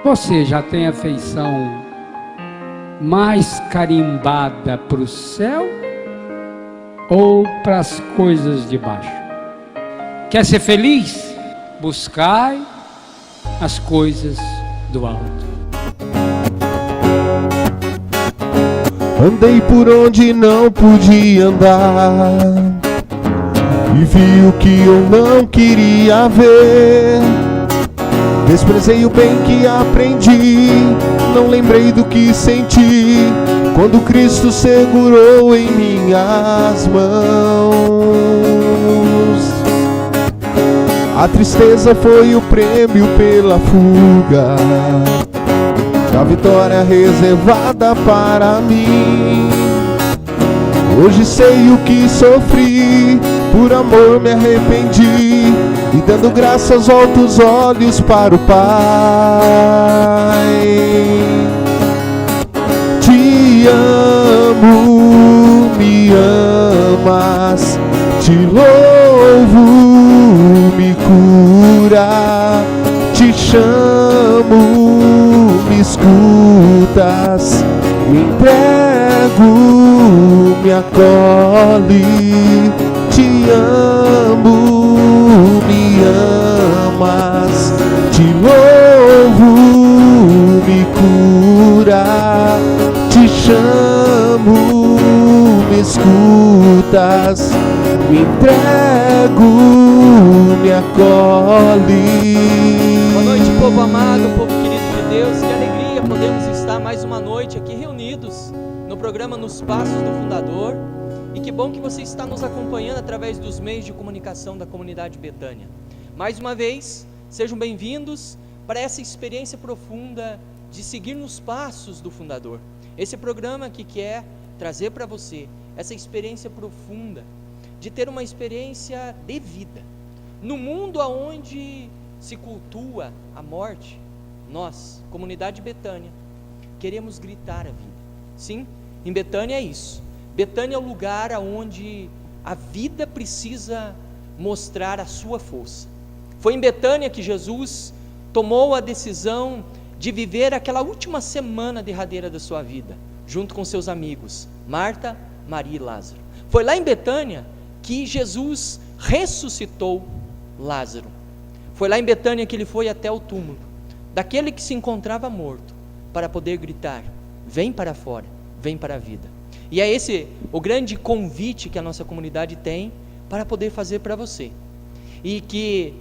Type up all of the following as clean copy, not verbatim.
Você já tem afeição mais carimbada para o céu ou para as coisas de baixo? Quer ser feliz? Buscai as coisas do alto. Andei por onde não podia andar e vi o que eu não queria ver. Desprezei o bem que aprendi, não lembrei do que senti quando Cristo segurou em minhas mãos. A tristeza foi o prêmio pela fuga, a vitória reservada para mim. Hoje sei o que sofri, por amor me arrependi, e dando graças volto os olhos para o Pai. Te amo, me amas, te louvo, me cura, te chamo, me escutas, me entrego, me acolhe. Te amo, me amas, te louvo, me cura, te chamo, me escutas, me entrego, me acolhe. Boa noite, povo amado, povo querido de Deus. Que alegria podemos estar mais uma noite aqui reunidos no programa Nos Passos do Fundador. E que bom que você está nos acompanhando através dos meios de comunicação da comunidade Betânia. Mais uma vez, sejam bem-vindos para essa experiência profunda de seguir nos passos do Fundador. Esse programa que quer trazer para você essa experiência profunda de ter uma experiência de vida. No mundo onde se cultua a morte, nós, comunidade Betânia, queremos gritar a vida. Sim, em Betânia é isso. Betânia é o lugar onde a vida precisa mostrar a sua força. Foi em Betânia que Jesus tomou a decisão de viver aquela última semana derradeira da sua vida, junto com seus amigos, Marta, Maria e Lázaro. Foi lá em Betânia que Jesus ressuscitou Lázaro. Foi lá em Betânia que ele foi até o túmulo daquele que se encontrava morto, para poder gritar: vem para fora, vem para a vida. E é esse o grande convite que a nossa comunidade tem para poder fazer para você. E que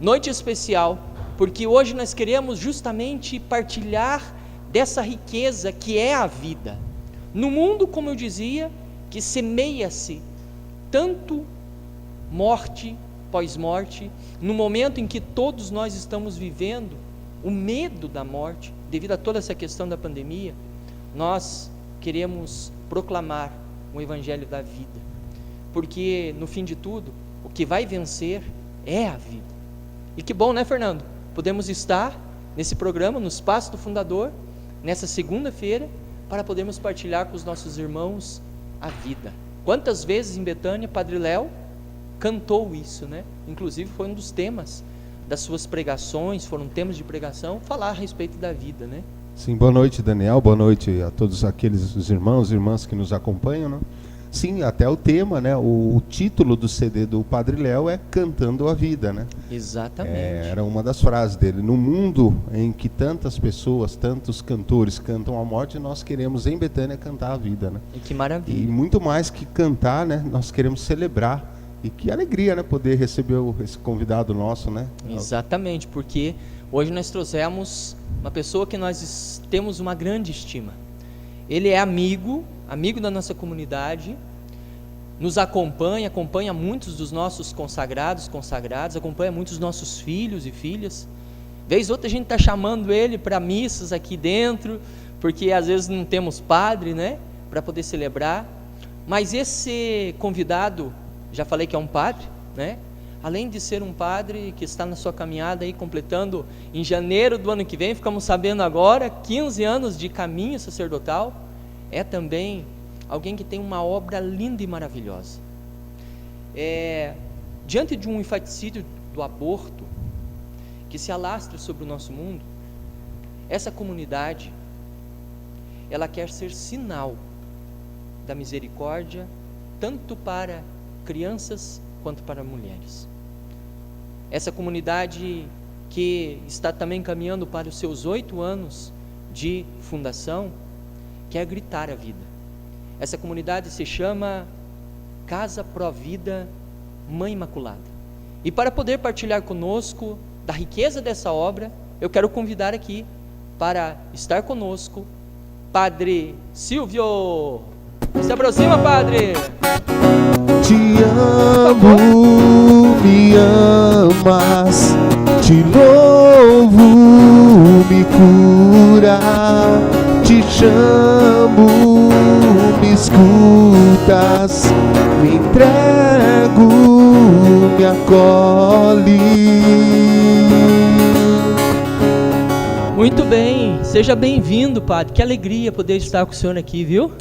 noite especial, porque hoje nós queremos justamente partilhar dessa riqueza que é a vida. No mundo, como eu dizia, que semeia-se tanto morte, pós-morte, no momento em que todos nós estamos vivendo o medo da morte, devido a toda essa questão da pandemia, nós queremos proclamar o Evangelho da vida, porque no fim de tudo, o que vai vencer é a vida. E que bom, né, Fernando? Podemos estar nesse programa, Nos Passos do Fundador, nessa segunda-feira, para podermos partilhar com os nossos irmãos a vida. Quantas vezes em Betânia, Padre Léo cantou isso, né? Inclusive foi um dos temas das suas pregações, foram temas de pregação, falar a respeito da vida, né? Sim, boa noite, Daniel, boa noite a todos aqueles os irmãos e irmãs que nos acompanham, né? Sim, até o tema, né? O título do CD do Padre Léo é Cantando a Vida, né? Exatamente. Era uma das frases dele. No mundo em que tantas pessoas, tantos cantores cantam a morte, nós queremos em Betânia cantar a vida, né? E que maravilha. E muito mais que cantar, né? Nós queremos celebrar. E que alegria, né? Poder receber esse convidado nosso, né? Exatamente, porque hoje nós trouxemos uma pessoa que nós temos uma grande estima. Ele é amigo da nossa comunidade, nos acompanha muitos dos nossos consagrados, acompanha muitos dos nossos filhos e filhas. Vez outra a gente está chamando ele para missas aqui dentro, porque às vezes não temos padre, né? Para poder celebrar. Mas esse convidado, já falei que é um padre, né? Além de ser um padre que está na sua caminhada aí, completando em janeiro do ano que vem, ficamos sabendo agora, 15 anos de caminho sacerdotal, é também alguém que tem uma obra linda e maravilhosa. Diante de um infanticídio do aborto, que se alastra sobre o nosso mundo, essa comunidade, ela quer ser sinal da misericórdia, tanto para crianças quanto para mulheres. Essa comunidade que está também caminhando para os seus 8 anos de fundação, quer gritar a vida. Essa comunidade se chama Casa Provida Mãe Imaculada. E para poder partilhar conosco da riqueza dessa obra, eu quero convidar aqui para estar conosco Padre Silvio. Se aproxima, Padre. Te amo, me amas, te louvo, me cura, te chamo, me escutas, me entrego, me acolhe. Muito bem, seja bem-vindo, Padre. Que alegria poder estar com o senhor aqui, viu?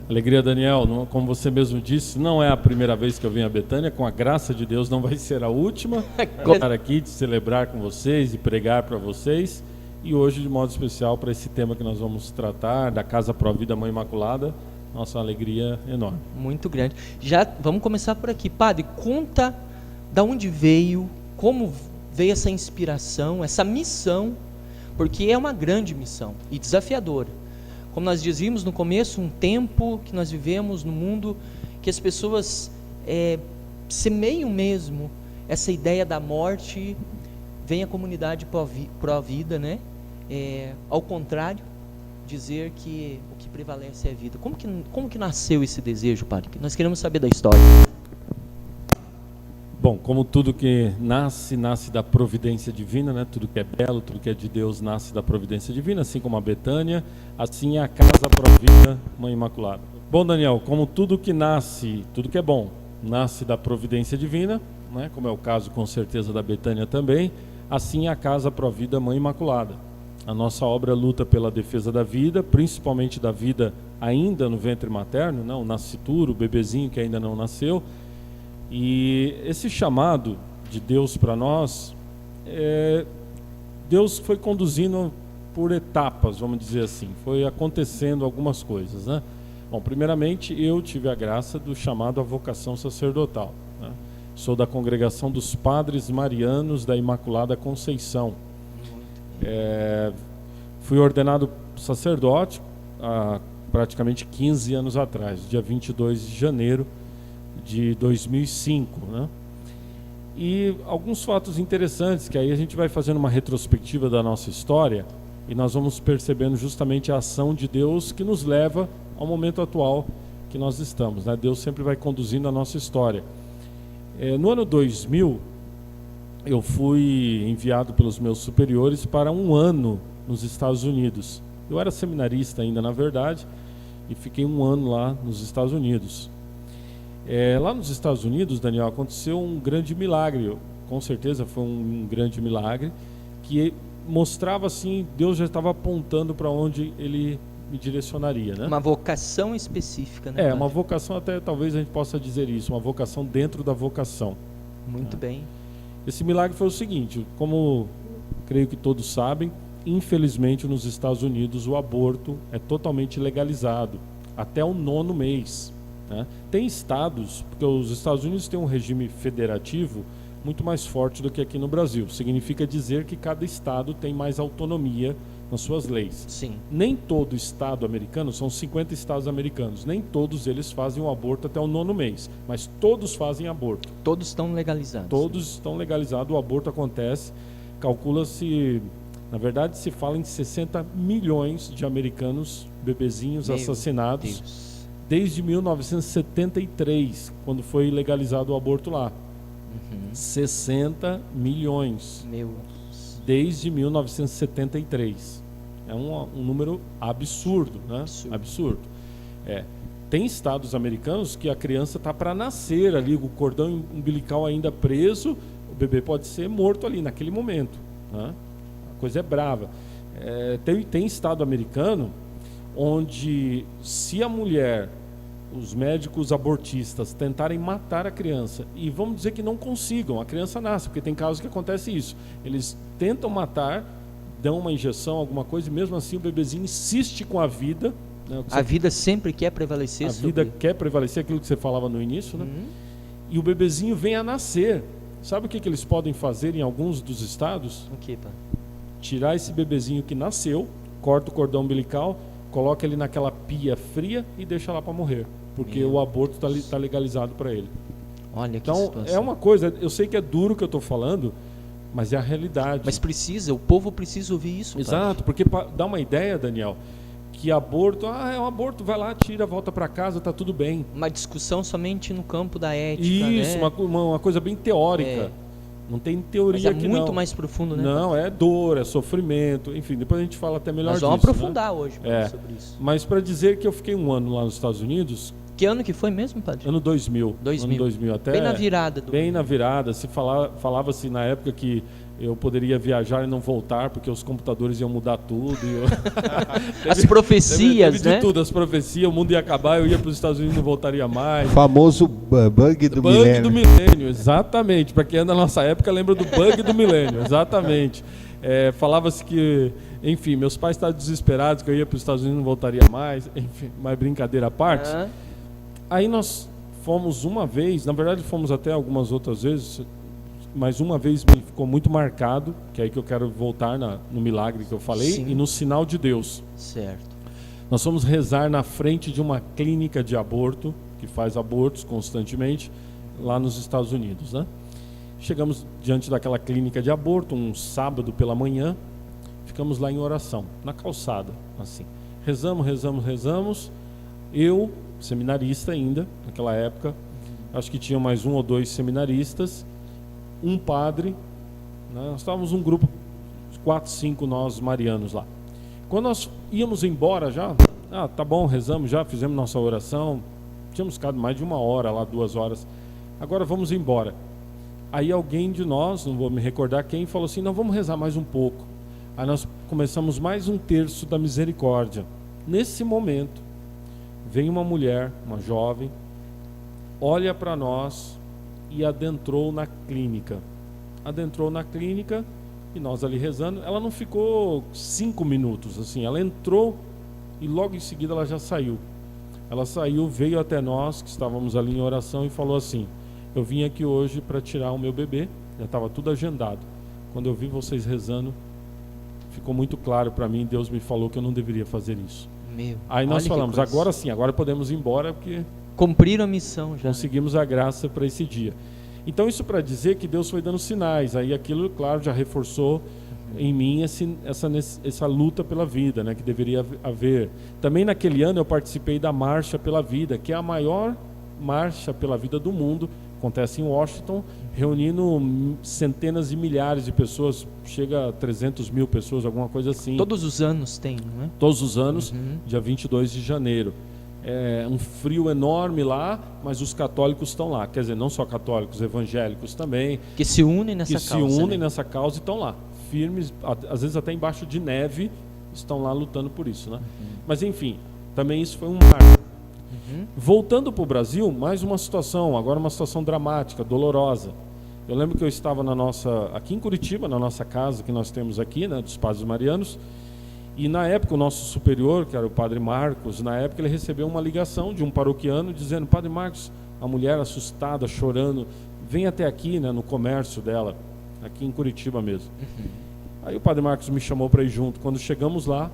Alegria, Daniel. Como você mesmo disse, não é a primeira vez que eu venho a Betânia. Com a graça de Deus, não vai ser a última. Estar aqui, de celebrar com vocês e pregar para vocês. E hoje, de modo especial, para esse tema que nós vamos tratar, da Casa Provida Mãe Imaculada, nossa alegria enorme. Muito grande. Já vamos começar por aqui. Padre, conta da onde veio, como veio essa inspiração, essa missão, porque é uma grande missão e desafiadora. Como nós dizíamos no começo, um tempo que nós vivemos no mundo que as pessoas semeiam mesmo essa ideia da morte. Vem a comunidade pró-vida, né? Ao contrário, dizer que o que prevalece é a vida. Como que nasceu esse desejo, Padre? Nós queremos saber da história. Bom, como tudo que nasce da providência divina, né? Tudo que é belo, tudo que é de Deus nasce da providência divina, assim como a Betânia, assim é a Casa Provida Mãe Imaculada. Bom, Daniel, como tudo que nasce, tudo que é bom, nasce da providência divina, né? Como é o caso com certeza da Betânia também, assim é a Casa Provida Mãe Imaculada. A nossa obra luta pela defesa da vida, principalmente da vida ainda no ventre materno, não, o nascituro, o bebezinho que ainda não nasceu. E esse chamado de Deus para nós, Deus foi conduzindo por etapas, vamos dizer assim, foi acontecendo algumas coisas, né? Bom, primeiramente eu tive a graça do chamado à vocação sacerdotal, né? Sou da congregação dos Padres Marianos da Imaculada Conceição. Fui ordenado sacerdote há praticamente 15 anos atrás, dia 22 de janeiro de 2005, né? E alguns fatos interessantes, que aí a gente vai fazendo uma retrospectiva da nossa história e nós vamos percebendo justamente a ação de Deus que nos leva ao momento atual que nós estamos, né? Deus sempre vai conduzindo a nossa história. No ano 2000, eu fui enviado pelos meus superiores para um ano nos Estados Unidos. Eu era seminarista ainda, na verdade, e fiquei um ano lá nos Estados Unidos. Lá nos Estados Unidos, Daniel, aconteceu um grande milagre, com certeza foi um grande milagre, que mostrava assim, Deus já estava apontando para onde Ele me direcionaria, né? Uma vocação específica, né? Uma vocação, até talvez a gente possa dizer isso, uma vocação dentro da vocação. Muito bem. Esse milagre foi o seguinte, como creio que todos sabem, infelizmente nos Estados Unidos o aborto é totalmente legalizado, até o 9º mês. Né? Tem estados, porque os Estados Unidos têm um regime federativo muito mais forte do que aqui no Brasil. Significa dizer que cada estado tem mais autonomia nas suas leis. Sim. Nem todo estado americano, são 50 estados americanos, nem todos eles fazem o aborto até o 9º mês, mas todos fazem aborto. Todos estão legalizados. Todos estão legalizados, o aborto acontece, calcula-se, na verdade se fala em 60 milhões de americanos, bebezinhos assassinados. Deus. Desde 1973, quando foi legalizado o aborto lá. 60 milhões. Desde 1973. É um número absurdo, né? Absurdo. Tem estados americanos que a criança está para nascer ali, o cordão umbilical ainda preso, o bebê pode ser morto ali naquele momento, né? A coisa é brava. Tem estado americano onde, se a mulher, os médicos abortistas tentarem matar a criança, e vamos dizer que não consigam, a criança nasce, porque tem casos que acontece isso, eles tentam matar, dão uma injeção, alguma coisa, e mesmo assim o bebezinho insiste com a vida. Né, A vida sempre quer prevalecer a sobre... vida quer prevalecer, aquilo que você falava no início, né? E o bebezinho vem a nascer. Sabe o que eles podem fazer em alguns dos estados? O que, pai? Tirar esse bebezinho que nasceu, corta o cordão umbilical, coloca ele naquela pia fria e deixa lá para morrer. Porque o aborto está legalizado para ele. Olha que Então, situação. é uma coisa, eu sei que é duro o que eu estou falando, mas é a realidade. Mas precisa, o povo precisa ouvir isso, pai. Exato, porque dá uma ideia, Daniel, que aborto, é um aborto, vai lá, tira, volta para casa, tá tudo bem. Uma discussão somente no campo da ética, Isso, né? uma coisa bem teórica. É. Não tem teoria Mas é aqui muito não. mais profundo, né? Não, é dor, é sofrimento, enfim, depois a gente fala até melhor Nós disso. vamos aprofundar né? hoje É. sobre isso. Mas para dizer que eu fiquei um ano lá nos Estados Unidos, Que ano que foi mesmo, padre? ano 2000. 2000. Ano 2000 até. Bem na virada do... Bem na virada. Falava-se na época que eu poderia viajar e não voltar, porque os computadores iam mudar tudo. As profecias, teve né? de tudo, as profecias, o mundo ia acabar, eu ia para os Estados Unidos e não voltaria mais. Famoso bug do Bug milênio. do milênio, exatamente. Para quem é da nossa época, lembra do bug do milênio, exatamente. Falava-se que, enfim, meus pais estavam desesperados que eu ia para os Estados Unidos e não voltaria mais. Enfim, mas brincadeira à parte. Ah, Aí nós fomos uma vez, na verdade fomos até algumas outras vezes, mas uma vez me ficou muito marcado, que é aí que eu quero voltar no milagre que eu falei, Sim. e no sinal de Deus. certo. Nós fomos rezar na frente de uma clínica de aborto, que faz abortos constantemente, lá nos Estados Unidos, né? Chegamos diante daquela clínica de aborto, um sábado pela manhã, ficamos lá em oração, na calçada, assim. Rezamos. Eu, seminarista ainda, naquela época, acho que tinha mais 1 ou 2 seminaristas, um padre, né? Nós estávamos um grupo, 4, 5 nós marianos lá. Quando nós íamos embora já, tá bom, rezamos já, fizemos nossa oração, tínhamos ficado mais de 1 hora lá, 2 horas, agora vamos embora. Aí alguém de nós, não vou me recordar quem, falou assim, não, vamos rezar mais um pouco. Aí nós começamos mais um terço da misericórdia. Nesse momento, vem uma mulher, uma jovem, olha para nós e adentrou na clínica. Adentrou na clínica e nós ali rezando. Ela não ficou 5 minutos, assim, ela entrou e logo em seguida ela já saiu. Ela saiu, veio até nós, que estávamos ali em oração, e falou assim, eu vim aqui hoje para tirar o meu bebê, já estava tudo agendado. Quando eu vi vocês rezando, ficou muito claro para mim, Deus me falou que eu não deveria fazer isso. Meu, Aí nós olha que falamos, coisa. agora sim, agora podemos ir embora, porque Cumpriram a missão já. conseguimos a graça para esse dia. Então isso para dizer que Deus foi dando sinais, aí aquilo, claro, já reforçou em mim essa luta pela vida, né, que deveria haver. Também naquele ano eu participei da Marcha pela Vida, que é a maior marcha pela vida do mundo, acontece em Washington, reunindo centenas e milhares de pessoas, chega a 300 mil pessoas, alguma coisa assim. Todos os anos tem, não é? Todos os anos, dia 22 de janeiro. É um frio enorme lá, mas os católicos estão lá. Quer dizer, não só católicos, evangélicos também, Que se unem nessa que causa. se unem né? nessa causa e estão lá, firmes, às vezes até embaixo de neve, estão lá lutando por isso, né? Mas enfim, também isso foi um marco. Voltando para o Brasil, mais uma situação, agora uma situação dramática, dolorosa. Eu lembro que eu estava aqui em Curitiba, na nossa casa que nós temos aqui, né, dos Padres Marianos, e na época o nosso superior, que era o Padre Marcos, na época ele recebeu uma ligação de um paroquiano dizendo, Padre Marcos, a mulher assustada, chorando, vem até aqui, né, no comércio dela, aqui em Curitiba mesmo. Aí o Padre Marcos me chamou para ir junto. Quando chegamos lá,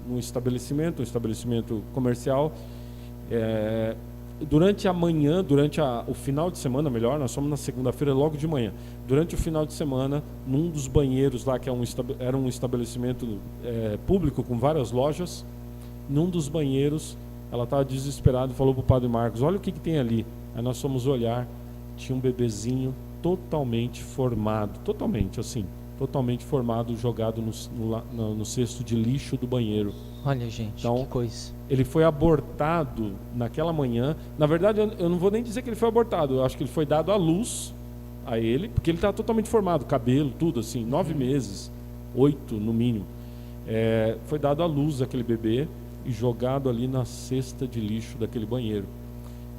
num estabelecimento, um estabelecimento comercial, durante a manhã, o final de semana, melhor, nós fomos na segunda-feira logo de manhã. Durante o final de semana, num dos banheiros lá, que era um estabelecimento público com várias lojas, num dos banheiros, ela estava desesperada e falou para o Padre Marcos, olha o que tem ali. Aí nós fomos olhar, tinha um bebezinho totalmente formado, totalmente formado, jogado no cesto de lixo do banheiro. Olha, gente, Então, que coisa. Ele foi abortado naquela manhã. Na verdade, eu não vou nem dizer que ele foi abortado. Eu acho que ele foi dado à luz a ele, porque ele está totalmente formado, cabelo, tudo assim, 9 meses, 8 no mínimo. Foi dado à luz aquele bebê e jogado ali na cesta de lixo daquele banheiro.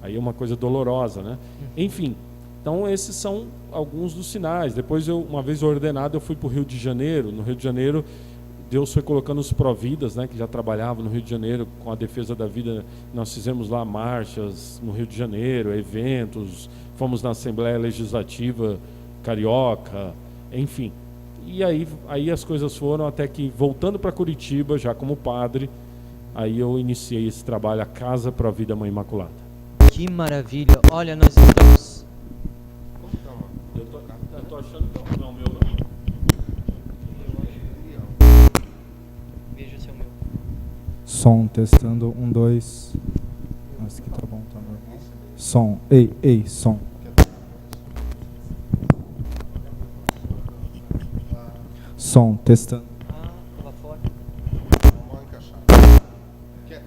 Aí é uma coisa dolorosa, né? Enfim, então esses são alguns dos sinais. Depois, uma vez ordenado, eu fui para o Rio de Janeiro. No Rio de Janeiro, Deus foi colocando os Providas, né, que já trabalhavam no Rio de Janeiro com a defesa da vida. Nós fizemos lá marchas no Rio de Janeiro, eventos, fomos na Assembleia Legislativa Carioca, enfim. E aí as coisas foram até que, voltando para Curitiba, já como padre, aí eu iniciei esse trabalho, a Casa Pro Vida Mãe Imaculada. Que maravilha! Olha, nós estamos... Eu tô achando que não é o meu, não. Veja se é o meu. Som, testando, 1, 2. Esse aqui tá bom, tá normal. Som, ei, som. Som, testando. Lá fora.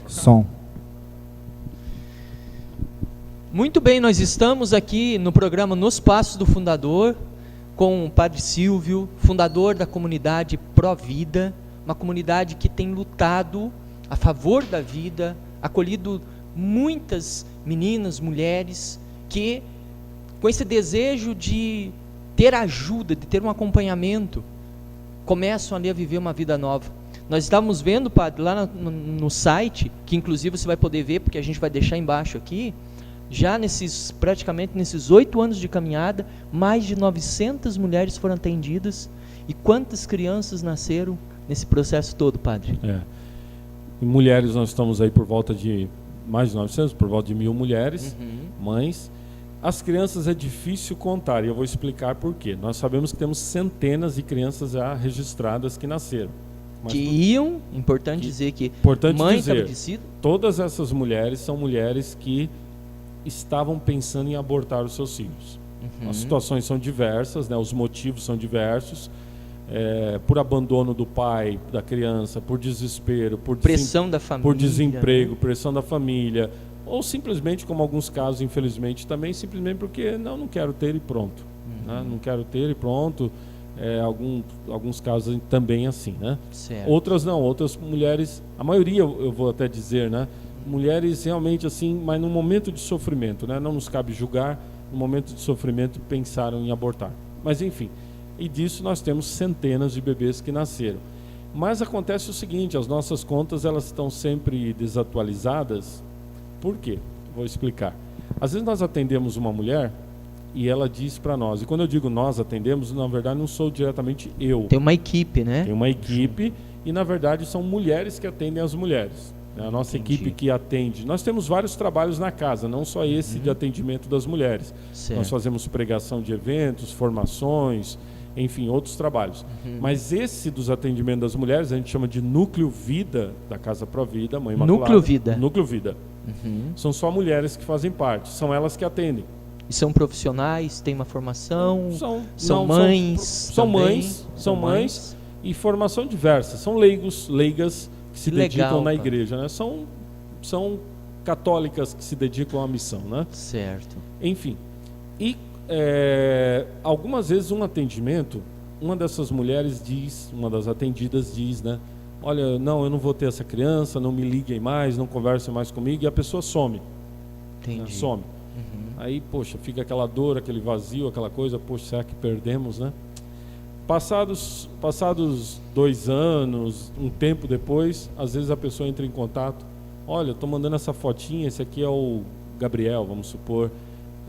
Som. Muito bem, nós estamos aqui no programa Nos Passos do Fundador, com o Padre Silvio, fundador da comunidade Pro Vida, uma comunidade que tem lutado a favor da vida, acolhido muitas meninas, mulheres, que com esse desejo de ter ajuda, de ter um acompanhamento, começam ali a viver uma vida nova. Nós estávamos vendo, Padre, lá no site, que inclusive você vai poder ver, porque a gente vai deixar embaixo aqui, já praticamente nesses 8 anos de caminhada, mais de 900 mulheres foram atendidas. E quantas crianças nasceram nesse processo todo, Padre? Em mulheres nós estamos aí por volta de mais de 900, por volta de 1.000 mulheres, mães. As crianças é difícil contar, e eu vou explicar por quê. Nós sabemos que temos centenas de crianças já registradas que nasceram. Importante dizer que mãe estava de si. Todas essas mulheres são mulheres que estavam pensando em abortar os seus filhos. As situações são diversas, né? Os motivos são diversos, por abandono do pai, da criança, por desespero, por pressão da família, por desemprego, né? Pressão da família, ou simplesmente, como alguns casos, infelizmente, também simplesmente porque não quero ter e pronto. Né? Não quero ter e pronto. Alguns casos também assim, né? Certo. Outras não, outras mulheres, a maioria eu vou até dizer, né? Mulheres realmente assim, mas num momento de sofrimento, né? Não nos cabe julgar, no momento de sofrimento pensaram em abortar. Mas enfim, e disso nós temos centenas de bebês que nasceram. Mas acontece o seguinte, as nossas contas elas estão sempre desatualizadas. Por quê? Vou explicar. Às vezes nós atendemos uma mulher e ela diz para nós, e quando eu digo nós atendemos, na verdade não sou diretamente eu. Tem uma equipe, né? Tem uma equipe e na verdade são mulheres que atendem as mulheres. A nossa equipe que atende. Nós temos vários trabalhos na casa, não só esse de atendimento das mulheres. Certo. Nós fazemos pregação de eventos, formações, enfim, outros trabalhos. Mas esse dos atendimentos das mulheres, a gente chama de Núcleo Vida, da Casa Pro Vida, Mãe Imaculada. Núcleo Vida. Núcleo Vida. São só mulheres que fazem parte, são elas que atendem. E são profissionais, têm uma formação, São mães e formação diversa, são leigas que se dedicam na igreja, né? São católicas que se dedicam à missão, né? Certo. Enfim, e algumas vezes um atendimento, uma dessas mulheres diz, uma das atendidas diz, né? Olha, não, eu não vou ter essa criança, não me liguem mais, não conversem mais comigo, e a pessoa some. Entendi. Né? Some. Aí, poxa, fica aquela dor, aquele vazio, aquela coisa, poxa, será que perdemos, né? Passados 2 anos, um tempo depois, às vezes a pessoa entra em contato. Olha, estou mandando essa fotinha, esse aqui é o Gabriel, vamos supor.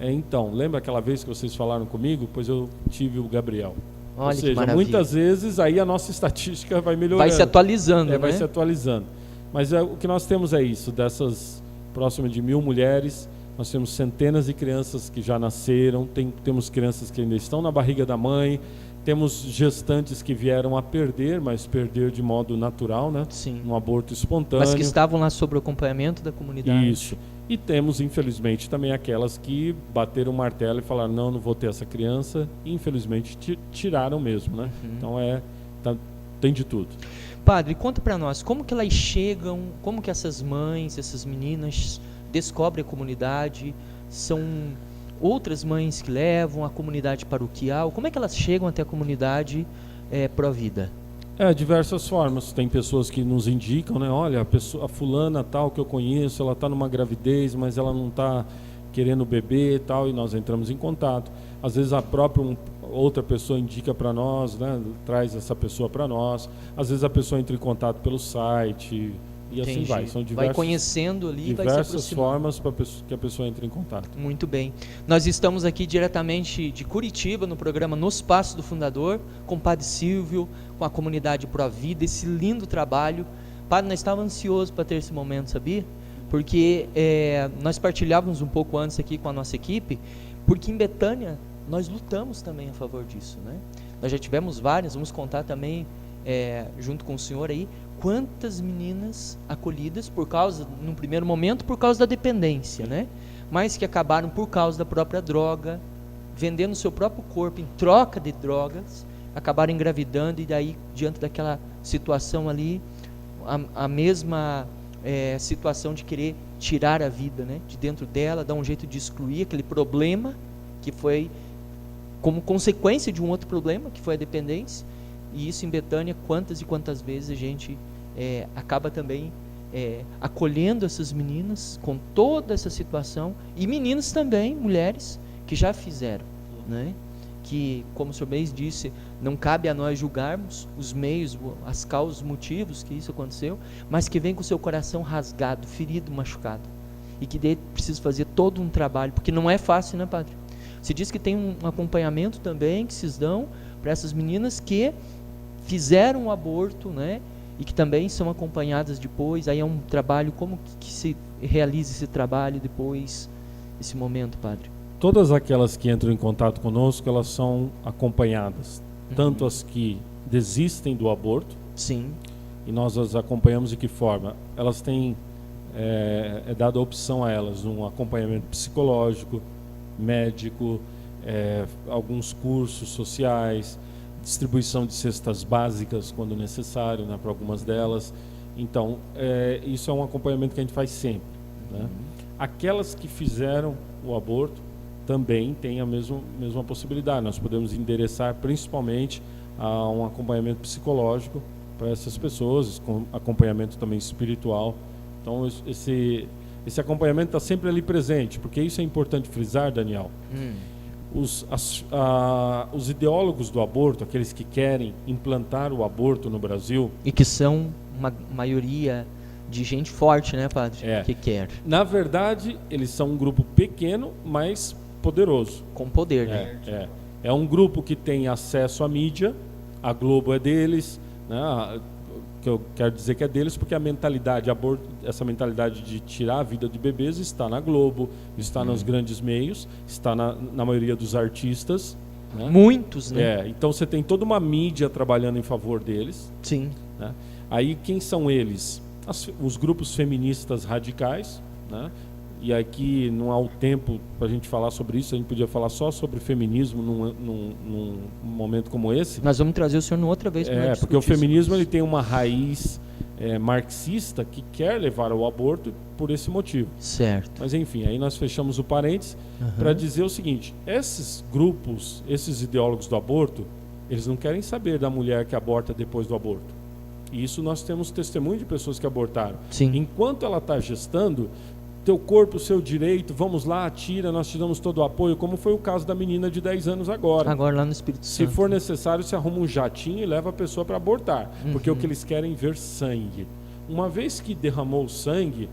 Então, lembra aquela vez que vocês falaram comigo? Pois eu tive o Gabriel. Olha, ou seja, que muitas vezes aí a nossa estatística vai melhorando. Vai se atualizando, né? Vai se atualizando. Mas o que nós temos é isso, dessas próximas de 1.000 mulheres, nós temos centenas de crianças que já nasceram, temos crianças que ainda estão na barriga da mãe, temos gestantes que vieram a perder, mas perder de modo natural, né? Sim. Um aborto espontâneo. Mas que estavam lá sob o acompanhamento da comunidade. Isso. E temos, infelizmente, também aquelas que bateram o martelo e falaram, não vou ter essa criança, e infelizmente tiraram mesmo, né? Então tem de tudo. Padre, conta para nós, como que elas chegam, como que essas mães, essas meninas descobrem a comunidade, são outras mães que levam a comunidade paroquial, como é que elas chegam até a comunidade Pro Vida? Diversas formas. Tem pessoas que nos indicam, né? Olha, a fulana tal que eu conheço, ela está numa gravidez, mas ela não está querendo beber e tal, e nós entramos em contato. Às vezes outra pessoa indica para nós, né? Traz essa pessoa para nós. Às vezes a pessoa entra em contato pelo site e assim Entendi. vai. São Vai conhecendo ali e vai se diversas aproximando. formas para que a pessoa entre em contato. Muito bem. Nós estamos aqui diretamente de Curitiba, no programa Nos Passos do Fundador, com o Padre Silvio, com a comunidade Pro Vida, esse lindo trabalho. Padre, nós estávamos ansiosos para ter esse momento, sabia? Porque nós partilhávamos um pouco antes aqui com a nossa equipe, porque em Betânia nós lutamos também a favor disso, né? Nós já tivemos várias, vamos contar também junto com o senhor aí, quantas meninas acolhidas por causa, num primeiro momento, por causa da dependência, né? Mas que acabaram por causa da própria droga, vendendo o seu próprio corpo em troca de drogas, acabaram engravidando e daí, diante daquela situação ali, a mesma situação de querer tirar a vida, né, de dentro dela, dar um jeito de excluir aquele problema que foi como consequência de um outro problema, que foi a dependência. E isso em Betânia, quantas e quantas vezes a gente acaba também acolhendo essas meninas com toda essa situação, e meninas também, mulheres, que já fizeram, né? Que, como o senhor bem disse, não cabe a nós julgarmos os meios, as causas, os motivos que isso aconteceu, mas que vem com o seu coração rasgado, ferido, machucado, e que daí precisa fazer todo um trabalho, porque não é fácil, né, padre? Se diz que tem um acompanhamento também que se dão para essas meninas que fizeram o aborto, né, e que também são acompanhadas depois. Aí é um trabalho, como que se realiza esse trabalho depois, esse momento, padre? Todas aquelas que entram em contato conosco, elas são acompanhadas, tanto as que desistem do aborto, sim, e nós as acompanhamos de que forma? Elas têm, dada a opção a elas, um acompanhamento psicológico, médico, alguns cursos sociais, distribuição de cestas básicas quando necessário, né, para algumas delas. Então, isso é um acompanhamento que a gente faz sempre, né? Aquelas que fizeram o aborto também tem a mesma possibilidade. Nós podemos endereçar principalmente a um acompanhamento psicológico para essas pessoas, com acompanhamento também espiritual. Então esse acompanhamento está sempre ali presente, porque isso é importante frisar, Daniel. Os ideólogos do aborto, aqueles que querem implantar o aborto no Brasil, e que são uma maioria de gente forte, né, padre? Que quer. Na verdade, eles são um grupo pequeno, mas poderoso. Com poder, né? É um grupo que tem acesso à mídia, a Globo é deles, né? Que eu quero dizer que é deles porque a mentalidade aborto, essa mentalidade de tirar a vida de bebês está na Globo, está nos grandes meios, está na maioria dos artistas, né? Muitos, né? Então você tem toda uma mídia trabalhando em favor deles. Sim. Né? Aí quem são eles? Os grupos feministas radicais, né? E aqui não há o tempo para a gente falar sobre isso, a gente podia falar só sobre feminismo num momento como esse. Nós vamos trazer o senhor numa outra vez. Porque o feminismo ele tem uma raiz marxista que quer levar ao aborto por esse motivo. Certo. Mas enfim, aí nós fechamos o parênteses para dizer o seguinte: esses grupos, esses ideólogos do aborto, eles não querem saber da mulher que aborta depois do aborto. E isso nós temos testemunho de pessoas que abortaram. Sim. Enquanto ela está gestando, teu corpo, seu direito, vamos lá, atira, nós te damos todo o apoio, como foi o caso da menina de 10 anos agora. Agora lá no Espírito Santo. Se for necessário, se arruma um jatinho e leva a pessoa para abortar, porque o que eles querem é ver sangue. Uma vez que derramou o sangue,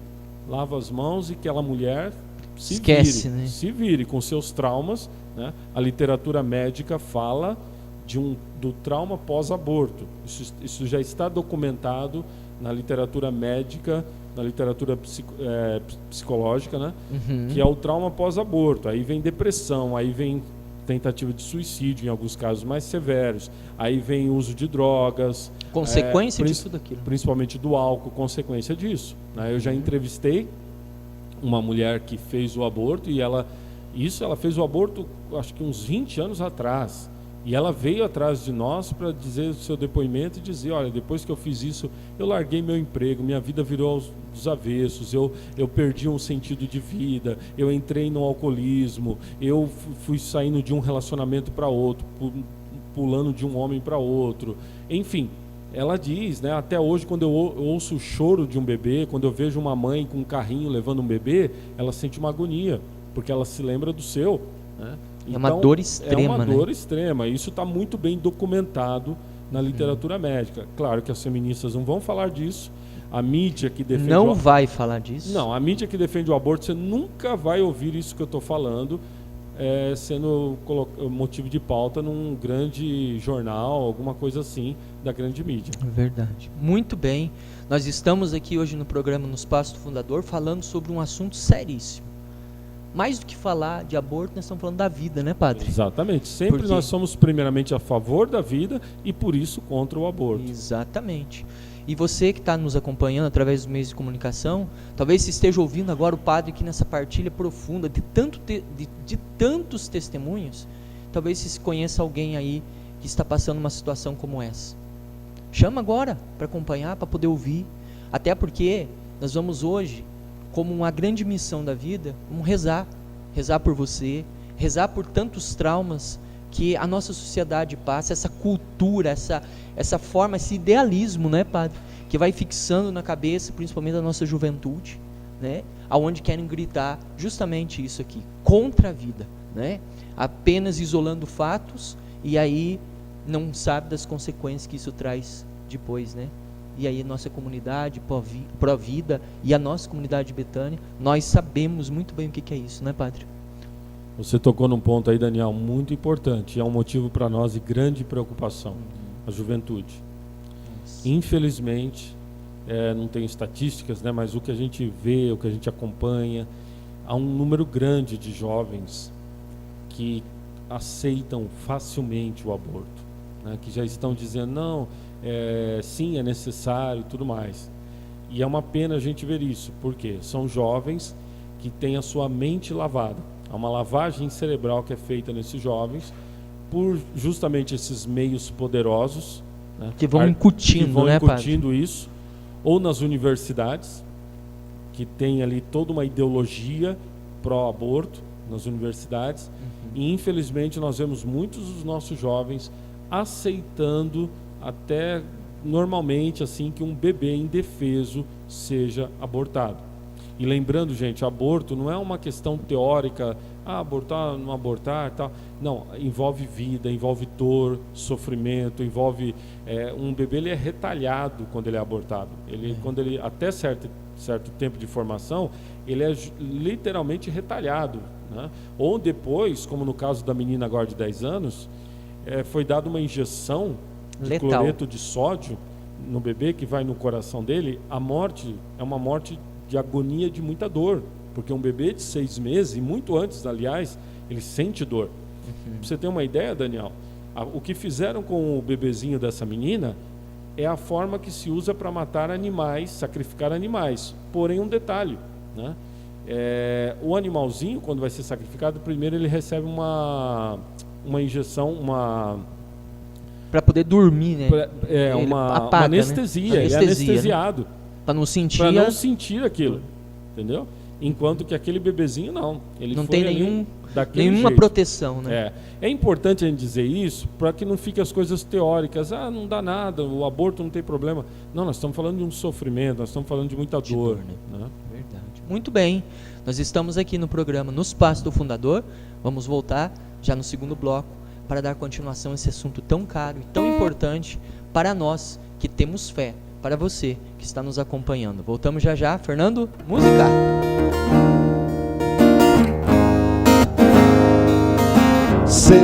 lava as mãos e aquela mulher se vire com seus traumas, né? A literatura médica fala do trauma pós-aborto. Isso já está documentado na literatura médica, na literatura psicológica, né? Que é o trauma pós-aborto. Aí vem depressão, aí vem tentativa de suicídio em alguns casos mais severos, aí vem uso de drogas, consequência disso daquilo, principalmente do álcool, consequência disso, né? Eu já entrevistei uma mulher que fez o aborto e ela fez o aborto acho que uns 20 anos atrás. E ela veio atrás de nós para dizer o seu depoimento e dizer: olha, depois que eu fiz isso, eu larguei meu emprego, minha vida virou dos avessos, eu perdi um sentido de vida, eu entrei no alcoolismo, eu fui saindo de um relacionamento para outro, pulando de um homem para outro. Enfim, ela diz, né, até hoje, quando eu ouço o choro de um bebê, quando eu vejo uma mãe com um carrinho levando um bebê, ela sente uma agonia, porque ela se lembra do seu, né? É uma dor extrema, É uma né? dor extrema. Isso está muito bem documentado na literatura médica. Claro que as feministas não vão falar disso. A mídia que defende Não vai falar disso. Não, a mídia que defende o aborto, você nunca vai ouvir isso que eu estou falando sendo motivo de pauta num grande jornal, alguma coisa assim, da grande mídia. Verdade. Muito bem. Nós estamos aqui hoje no programa Nos Passos do Fundador falando sobre um assunto seríssimo. Mais do que falar de aborto, nós estamos falando da vida, né, padre? Exatamente. Sempre Porque nós somos primeiramente a favor da vida e por isso contra o aborto. Exatamente. E você que está nos acompanhando através dos meios de comunicação, talvez se esteja ouvindo agora o padre aqui nessa partilha profunda de tantos testemunhos, talvez se conheça alguém aí que está passando uma situação como essa. Chama agora para acompanhar, para poder ouvir. Até porque nós vamos hoje, como uma grande missão da vida, vamos rezar. Rezar por você, rezar por tantos traumas que a nossa sociedade passa, essa cultura, essa forma, esse idealismo, né, padre? Que vai fixando na cabeça, principalmente da nossa juventude, né? Aonde querem gritar justamente isso aqui, contra a vida, né? Apenas isolando fatos e aí não sabe das consequências que isso traz depois, né? E aí nossa comunidade pró-vida e a nossa comunidade de Betânia, nós sabemos muito bem o que é isso, né, padre? Você tocou num ponto aí, Daniel, muito importante. É um motivo para nós de grande preocupação, a juventude. Infelizmente, não tem estatísticas, né, mas o que a gente vê, o que a gente acompanha, há um número grande de jovens que aceitam facilmente o aborto, né, que já estão dizendo, não, sim, é necessário e tudo mais. E é uma pena a gente ver isso, porque são jovens que têm a sua mente lavada. Há uma lavagem cerebral que é feita nesses jovens por justamente esses meios poderosos, né, que vão incutindo, né, incutindo isso, ou nas universidades, que tem ali toda uma ideologia pró-aborto nas universidades, e infelizmente nós vemos muitos dos nossos jovens aceitando até normalmente assim que um bebê indefeso seja abortado. E lembrando, gente, aborto não é uma questão teórica, abortar, não abortar, tal. Não, envolve vida, envolve dor, sofrimento, envolve um bebê, ele é retalhado quando ele é abortado. Quando ele até certo tempo de formação, ele é literalmente retalhado, né? Ou depois, como no caso da menina agora de 10 anos, foi dada uma injeção de cloreto de sódio no bebê que vai no coração dele. A morte é uma morte de agonia, de muita dor, porque um bebê de 6 meses, e muito antes, aliás, ele sente dor. Pra você ter uma ideia, Daniel, o que fizeram com o bebezinho dessa menina é a forma que se usa para matar animais, sacrificar animais. Porém, um detalhe, né? O animalzinho, quando vai ser sacrificado, primeiro ele recebe uma injeção, para poder dormir, né? Uma anestesia, né? Ele é anestesiado. Né? Para não sentir aquilo, entendeu? Enquanto que aquele bebezinho ele não foi tem nenhuma jeito. proteção, né? É importante a gente dizer isso para que não fique as coisas teóricas. Não dá nada, o aborto não tem problema. Não, nós estamos falando de um sofrimento, nós estamos falando de muita dor, né? Verdade. Muito bem, nós estamos aqui no programa Nos Passos do Fundador. Vamos voltar já no segundo bloco para dar continuação a esse assunto tão caro e tão importante para nós que temos fé. Para você que está nos acompanhando. Voltamos já já. Fernando, música! Sei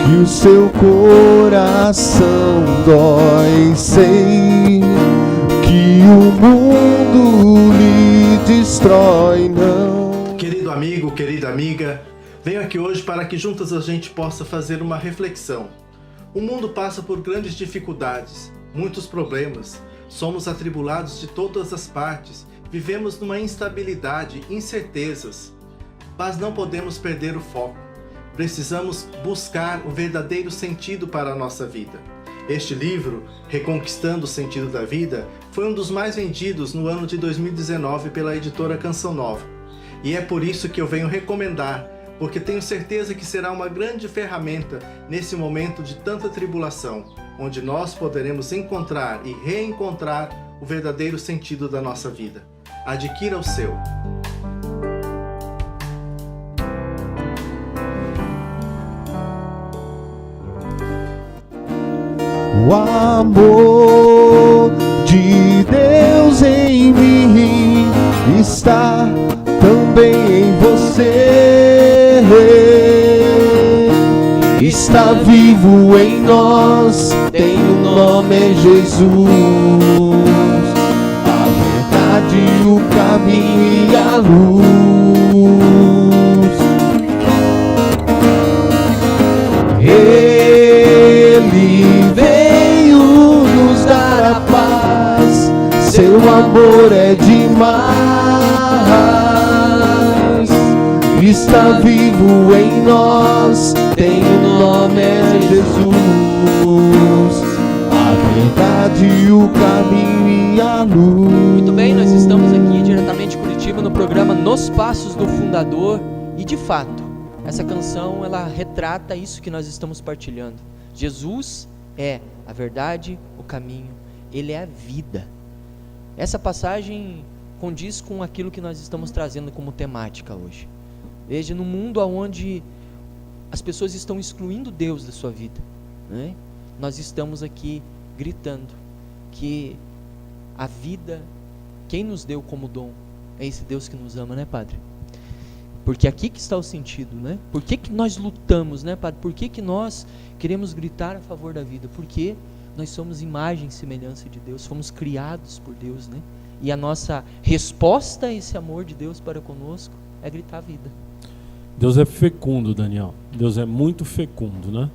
que o seu coração dói, sei que o mundo lhe destrói, não. Querido amigo, querida amiga, venho aqui hoje para que juntas a gente possa fazer uma reflexão. O mundo passa por grandes dificuldades, muitos problemas, somos atribulados de todas as partes, vivemos numa instabilidade, incertezas, mas não podemos perder o foco. Precisamos buscar o verdadeiro sentido para a nossa vida. Este livro, Reconquistando o Sentido da Vida, foi um dos mais vendidos no ano de 2019 pela editora Canção Nova. E é por isso que eu venho recomendar, porque tenho certeza que será uma grande ferramenta nesse momento de tanta tribulação, onde nós poderemos encontrar e reencontrar o verdadeiro sentido da nossa vida. Adquira o seu. O amor de Deus em mim está também em você. Está vivo em nós, tem o nome é Jesus. A verdade, o caminho e a luz. Ele veio nos dar a paz, seu amor é demais. Está vivo em nós, tem o nome é Jesus. A verdade, o caminho e a luz. Muito bem, nós estamos aqui diretamente em Curitiba no programa Nos Passos do Fundador e de fato, essa canção ela retrata isso que nós estamos partilhando. Jesus é a verdade, o caminho, Ele é a vida. Essa passagem condiz com aquilo que nós estamos trazendo como temática hoje. Veja, no mundo onde as pessoas estão excluindo Deus da sua vida, né? Nós estamos aqui gritando que a vida, quem nos deu como dom, é esse Deus que nos ama, né, Padre? Porque aqui que está o sentido, né? Por que que nós lutamos, né, Padre? Por que que nós queremos gritar a favor da vida? Porque nós somos imagem e semelhança de Deus, fomos criados por Deus, né? E a nossa resposta a esse amor de Deus para conosco é gritar a vida. Deus é fecundo, Daniel. Deus é muito fecundo, né?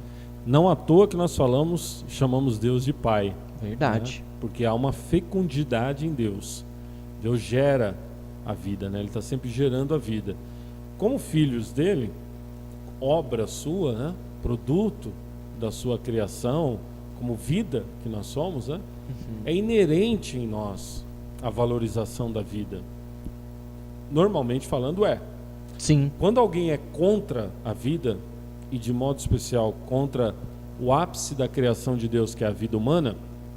Não à toa que nós chamamos Deus de Pai. Verdade. Né? Porque há uma fecundidade em Deus. Deus gera a vida, né? Ele está sempre gerando a vida. Como filhos dele, obra sua, né? Produto da sua criação, como vida que nós somos, né? É inerente em nós a valorização da vida. Normalmente falando Sim. Quando alguém é contra a vida, e de modo especial contra o ápice da criação de Deus, que é a vida humana,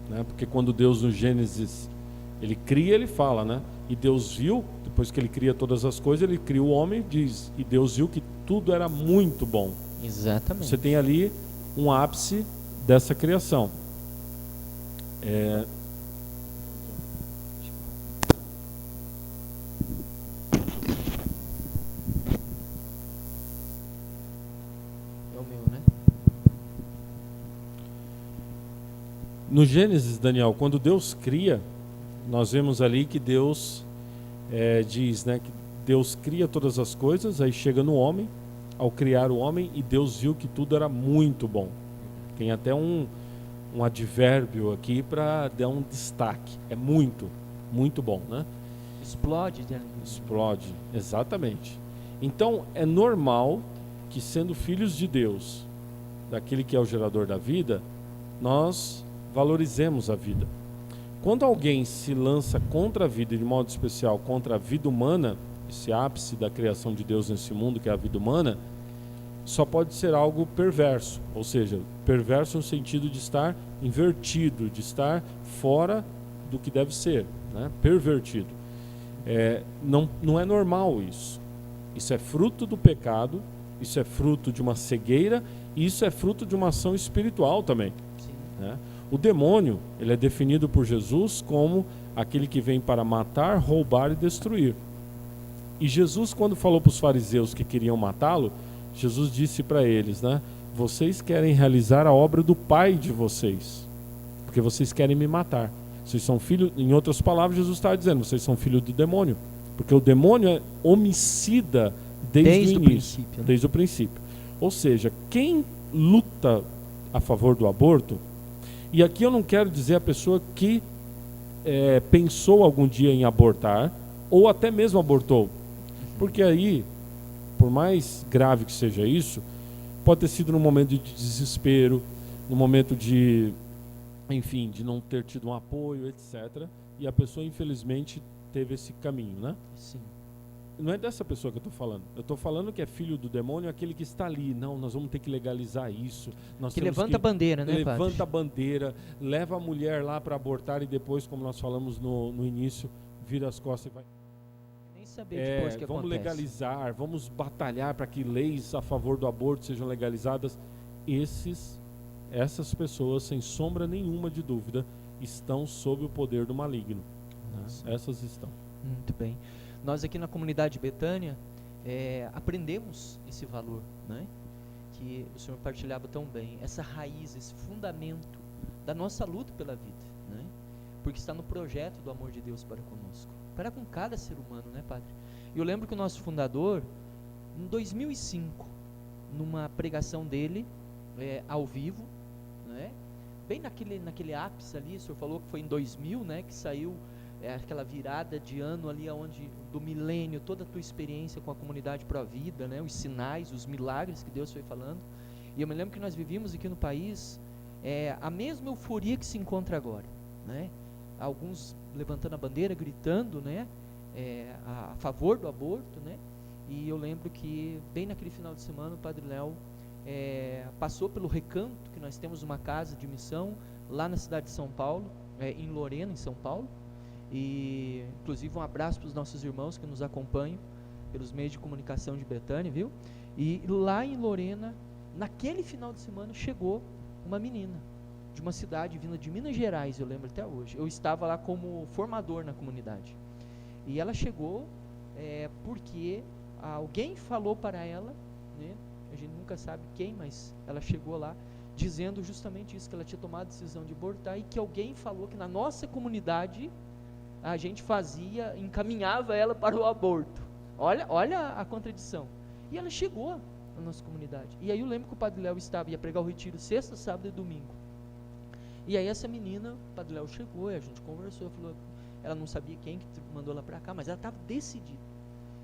né? Porque quando Deus no Gênesis, ele cria, ele fala, né? E Deus viu, depois que ele cria todas as coisas, ele cria o homem, diz, e Deus viu que tudo era muito bom. Exatamente. Você tem ali um ápice dessa criação. No Gênesis, Daniel, quando Deus cria, nós vemos ali que Deus diz, né, que Deus cria todas as coisas, aí chega no homem, ao criar o homem, e Deus viu que tudo era muito bom. Tem até um advérbio aqui para dar um destaque. É muito, muito bom, né? Explode. Explode, exatamente. Então, é normal que, sendo filhos de Deus, daquele que é o gerador da vida, nós valorizemos a vida. Quando alguém se lança contra a vida, e de modo especial contra a vida humana, esse ápice da criação de Deus nesse mundo, que é a vida humana, só pode ser algo perverso, ou seja, perverso no sentido de estar invertido, de estar fora do que deve ser, né? Pervertido. Não é normal isso. Isso é fruto do pecado, isso é fruto de uma cegueira, e isso é fruto de uma ação espiritual também, né? O demônio, ele é definido por Jesus como aquele que vem para matar, roubar e destruir. E Jesus, quando falou para os fariseus que queriam matá-lo, Jesus disse para eles, né? Vocês querem realizar a obra do pai de vocês, porque vocês querem me matar. Vocês são filhos, em outras palavras, Jesus estava dizendo, vocês são filhos do demônio, porque o demônio é homicida desde o início, princípio, né? desde o princípio. Ou seja, quem luta a favor do aborto, e aqui eu não quero dizer a pessoa que pensou algum dia em abortar, ou até mesmo abortou, porque aí, por mais grave que seja isso, pode ter sido num momento de desespero, num momento de, enfim, de não ter tido um apoio, etc. E a pessoa, infelizmente, teve esse caminho, né? Sim. Não é dessa pessoa que eu estou falando. Eu estou falando que é filho do demônio, aquele que está ali. Não, nós vamos ter que legalizar isso. Nós Que temos levanta a bandeira, né, padre? Levanta a bandeira, leva a mulher lá para abortar e depois, como nós falamos no início, vira as costas e vai... Nem saber depois o que vamos acontece. legalizar, vamos batalhar para que leis a favor do aborto sejam legalizadas. Esses essas pessoas, sem sombra nenhuma de dúvida, estão sob o poder do maligno. Né? Essas estão. Muito bem. Nós aqui na comunidade Betânia aprendemos esse valor, né? Que o Senhor partilhava tão bem, essa raiz, esse fundamento da nossa luta pela vida, né? Porque está no projeto do amor de Deus para conosco, para com cada ser humano, né, Padre? E eu lembro que o nosso fundador, em 2005, numa pregação dele, ao vivo, né? Bem naquele ápice ali, o Senhor falou que foi em 2000, né, que saiu aquela virada de ano ali, onde do milênio, toda a tua experiência com a comunidade Provida, né, os sinais, os milagres que Deus foi falando. E eu me lembro que nós vivíamos aqui no país a mesma euforia que se encontra agora, né? Alguns levantando a bandeira, gritando, né, a favor do aborto, né? E eu lembro que bem naquele final de semana o Padre Léo passou pelo Recanto, que nós temos uma casa de missão lá na cidade de São Paulo, em Lorena, em São Paulo. E inclusive um abraço para os nossos irmãos que nos acompanham pelos meios de comunicação de Betânia, viu? E lá em Lorena, naquele final de semana, chegou uma menina de uma cidade vinda de Minas Gerais, eu lembro até hoje. Eu estava lá como formador na comunidade. E ela chegou porque alguém falou para ela, né? A gente nunca sabe quem, mas ela chegou lá dizendo justamente isso, que ela tinha tomado a decisão de abortar, e que alguém falou que na nossa comunidade a gente encaminhava ela para o aborto. Olha a contradição. E ela chegou na nossa comunidade. E aí eu lembro que o Padre Léo ia pregar o retiro sexta, sábado e domingo. E aí essa menina, o Padre Léo chegou, e a gente conversou, falou, ela não sabia quem que mandou ela para cá, mas ela estava decidida.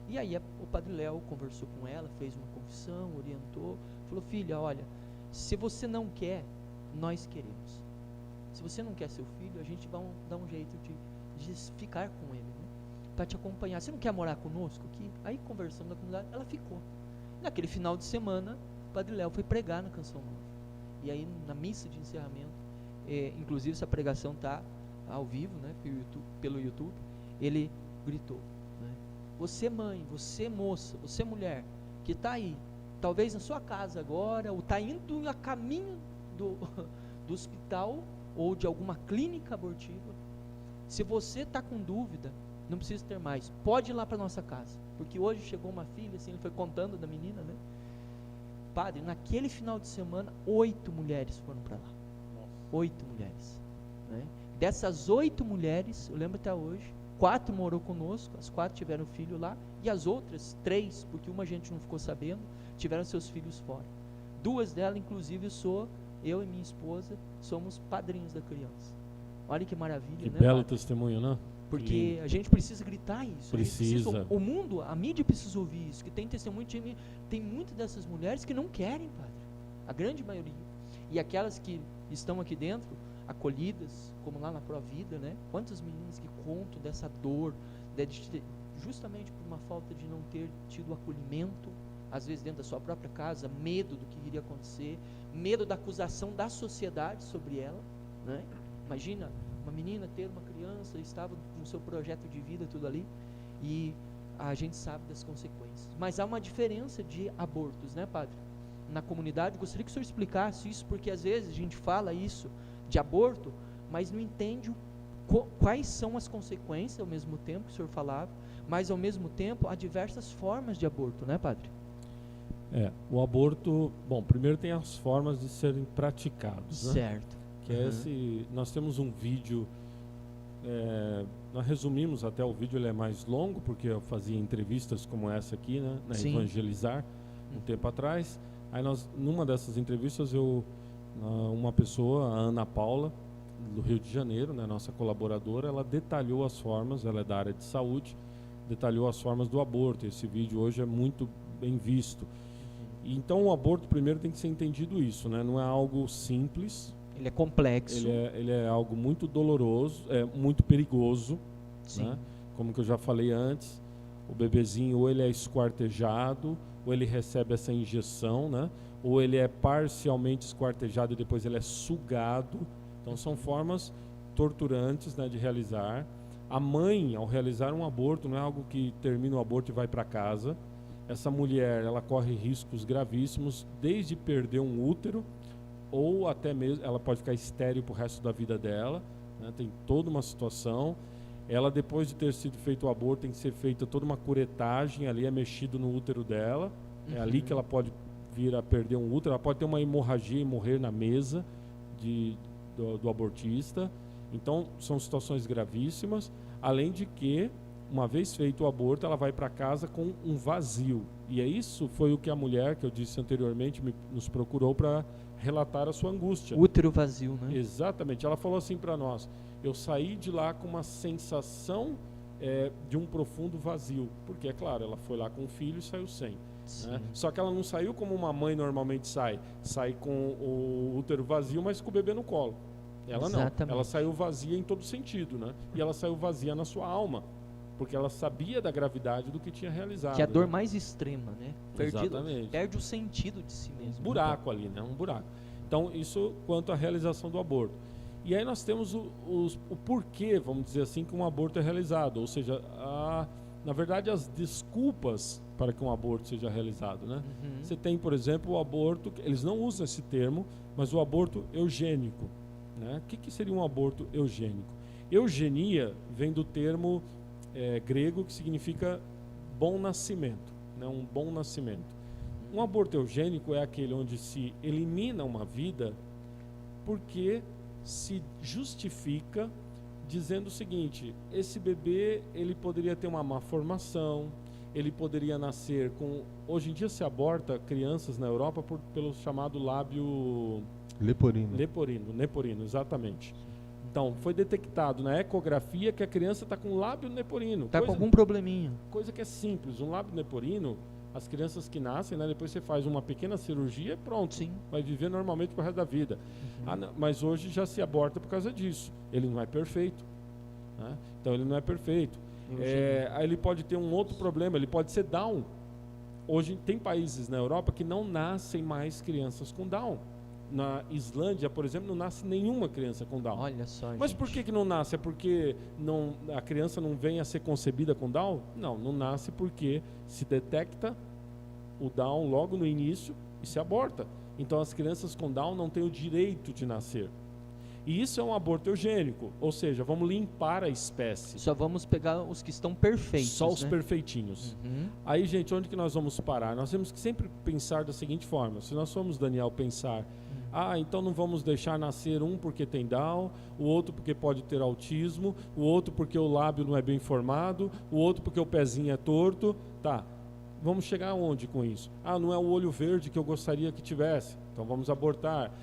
E aí o Padre Léo conversou com ela, fez uma confissão, orientou, falou, filha, olha, se você não quer, nós queremos. Se você não quer seu filho, a gente vai dar um jeito de ficar com ele, né? Para te acompanhar. Você não quer morar conosco aqui? Aí conversamos na comunidade, ela ficou. Naquele final de semana, o Padre Léo foi pregar na Canção Nova. E aí na missa de encerramento, inclusive essa pregação está ao vivo, né, pelo YouTube, ele gritou, né? Você mãe, você moça, você mulher, que está aí, talvez na sua casa agora, ou está indo a caminho do hospital, ou de alguma clínica abortiva, se você está com dúvida, não precisa ter mais, pode ir lá para a nossa casa, porque hoje chegou uma filha, assim, ele foi contando da menina, né? Padre, naquele final de semana, 8 mulheres foram para lá. 8 mulheres, né? Dessas 8 mulheres, eu lembro até hoje, 4 morou conosco, as 4 tiveram filho lá, e as outras 3, porque uma a gente não ficou sabendo, tiveram seus filhos fora. 2 delas, inclusive, eu e minha esposa, somos padrinhos da criança. Olha que maravilha, que né? Belo testemunho, né? Porque a gente precisa gritar isso. Precisa. O mundo, a mídia precisa ouvir isso, que tem testemunho tem muitas dessas mulheres que não querem, Padre. A grande maioria. E aquelas que estão aqui dentro, acolhidas, como lá na Provida, né? Quantas meninas que contam dessa dor, justamente por uma falta de não ter tido acolhimento, às vezes dentro da sua própria casa, medo do que iria acontecer, medo da acusação da sociedade sobre ela, né? Imagina uma menina ter uma criança, estava com o seu projeto de vida, tudo ali, e a gente sabe das consequências. Mas há uma diferença de abortos, né, Padre? Na comunidade, gostaria que o senhor explicasse isso, porque às vezes a gente fala isso de aborto, mas não entende quais são as consequências ao mesmo tempo que o senhor falava, mas ao mesmo tempo há diversas formas de aborto, né, Padre? O aborto, bom, primeiro tem as formas de serem praticados, né? Certo. Que nós temos um vídeo, nós resumimos até o vídeo, ele é mais longo, porque eu fazia entrevistas como essa aqui, né, na Sim. Evangelizar, um tempo atrás. Aí numa dessas entrevistas, uma pessoa, a Ana Paula, do Rio de Janeiro, né, nossa colaboradora, ela detalhou as formas, ela é da área de saúde, detalhou as formas do aborto. Esse vídeo hoje é muito bem visto. Então o aborto primeiro tem que ser entendido isso, né? Não é algo simples. Ele é complexo. Ele é algo muito doloroso, muito perigoso, né? Como que eu já falei antes, o bebezinho ou ele é esquartejado, ou ele recebe essa injeção, né? Ou ele é parcialmente esquartejado e depois ele é sugado. Então são formas torturantes, né, de realizar. A mãe, ao realizar um aborto, não é algo que termina o aborto e vai para casa. Essa mulher, ela corre riscos gravíssimos, desde perder um útero, ou até mesmo ela pode ficar estéril pro resto da vida dela, né? Tem toda uma situação. Ela, depois de ter sido feito o aborto, tem que ser feita toda uma curetagem, ali é mexido no útero dela, é ali que ela pode vir a perder um útero, ela pode ter uma hemorragia e morrer na mesa do abortista. Então, são situações gravíssimas, além de que, uma vez feito o aborto, ela vai para casa com um vazio. E isso foi o que a mulher, que eu disse anteriormente, nos procurou para relatar a sua angústia. Útero vazio, né? Exatamente. Ela falou assim para nós: eu saí de lá com uma sensação de um profundo vazio. Porque, é claro, ela foi lá com o filho e saiu sem. Né? Só que ela não saiu como uma mãe normalmente sai com o útero vazio, mas com o bebê no colo. Ela Exatamente. não, ela saiu vazia em todo sentido, né? E ela saiu vazia na sua alma, porque ela sabia da gravidade do que tinha realizado. Que é a dor né? mais extrema, né? Exatamente. Perde o sentido de si mesmo. Um buraco ali, né? Um buraco. Então, isso quanto à realização do aborto. E aí nós temos o porquê, vamos dizer assim, que um aborto é realizado. Ou seja, na verdade, as desculpas para que um aborto seja realizado, né? Você tem, por exemplo, o aborto, eles não usam esse termo, mas o aborto eugênico. Né? O que seria um aborto eugênico? Eugenia vem do termo grego que significa bom nascimento, né? Um bom nascimento. Um aborto eugênico é aquele onde se elimina uma vida porque se justifica dizendo o seguinte: esse bebê ele poderia ter uma má formação, ele poderia nascer com... Hoje em dia se aborta crianças na Europa pelo chamado lábio... Leporino, exatamente. Então, foi detectado na ecografia que a criança está com lábio leporino. Está com algum probleminha. Coisa que é simples. Um lábio leporino, as crianças que nascem, né, depois você faz uma pequena cirurgia e pronto. Sim. Vai viver normalmente pro resto da vida. Mas hoje já se aborta por causa disso. Ele não é perfeito. Né? Então, ele não é perfeito. Aí ele pode ter um outro problema, ele pode ser Down. Hoje tem países na Europa que não nascem mais crianças com Down. Na Islândia, por exemplo, não nasce nenhuma criança com Down. Olha só, Mas gente. por que não nasce? É porque a criança não vem a ser concebida com Down? Não nasce porque se detecta o Down logo no início e se aborta. Então as crianças com Down não têm o direito de nascer. E isso é um aborto eugênico, ou seja, vamos limpar a espécie. Só vamos pegar os que estão perfeitos. Só os né? perfeitinhos. Aí, gente, onde que nós vamos parar? Nós temos que sempre pensar da seguinte forma: se nós formos, Daniel, pensar, então não vamos deixar nascer um porque tem Down, o outro porque pode ter autismo, o outro porque o lábio não é bem formado, o outro porque o pezinho é torto, tá. Vamos chegar aonde com isso? Não é o olho verde que eu gostaria que tivesse, então vamos abortar.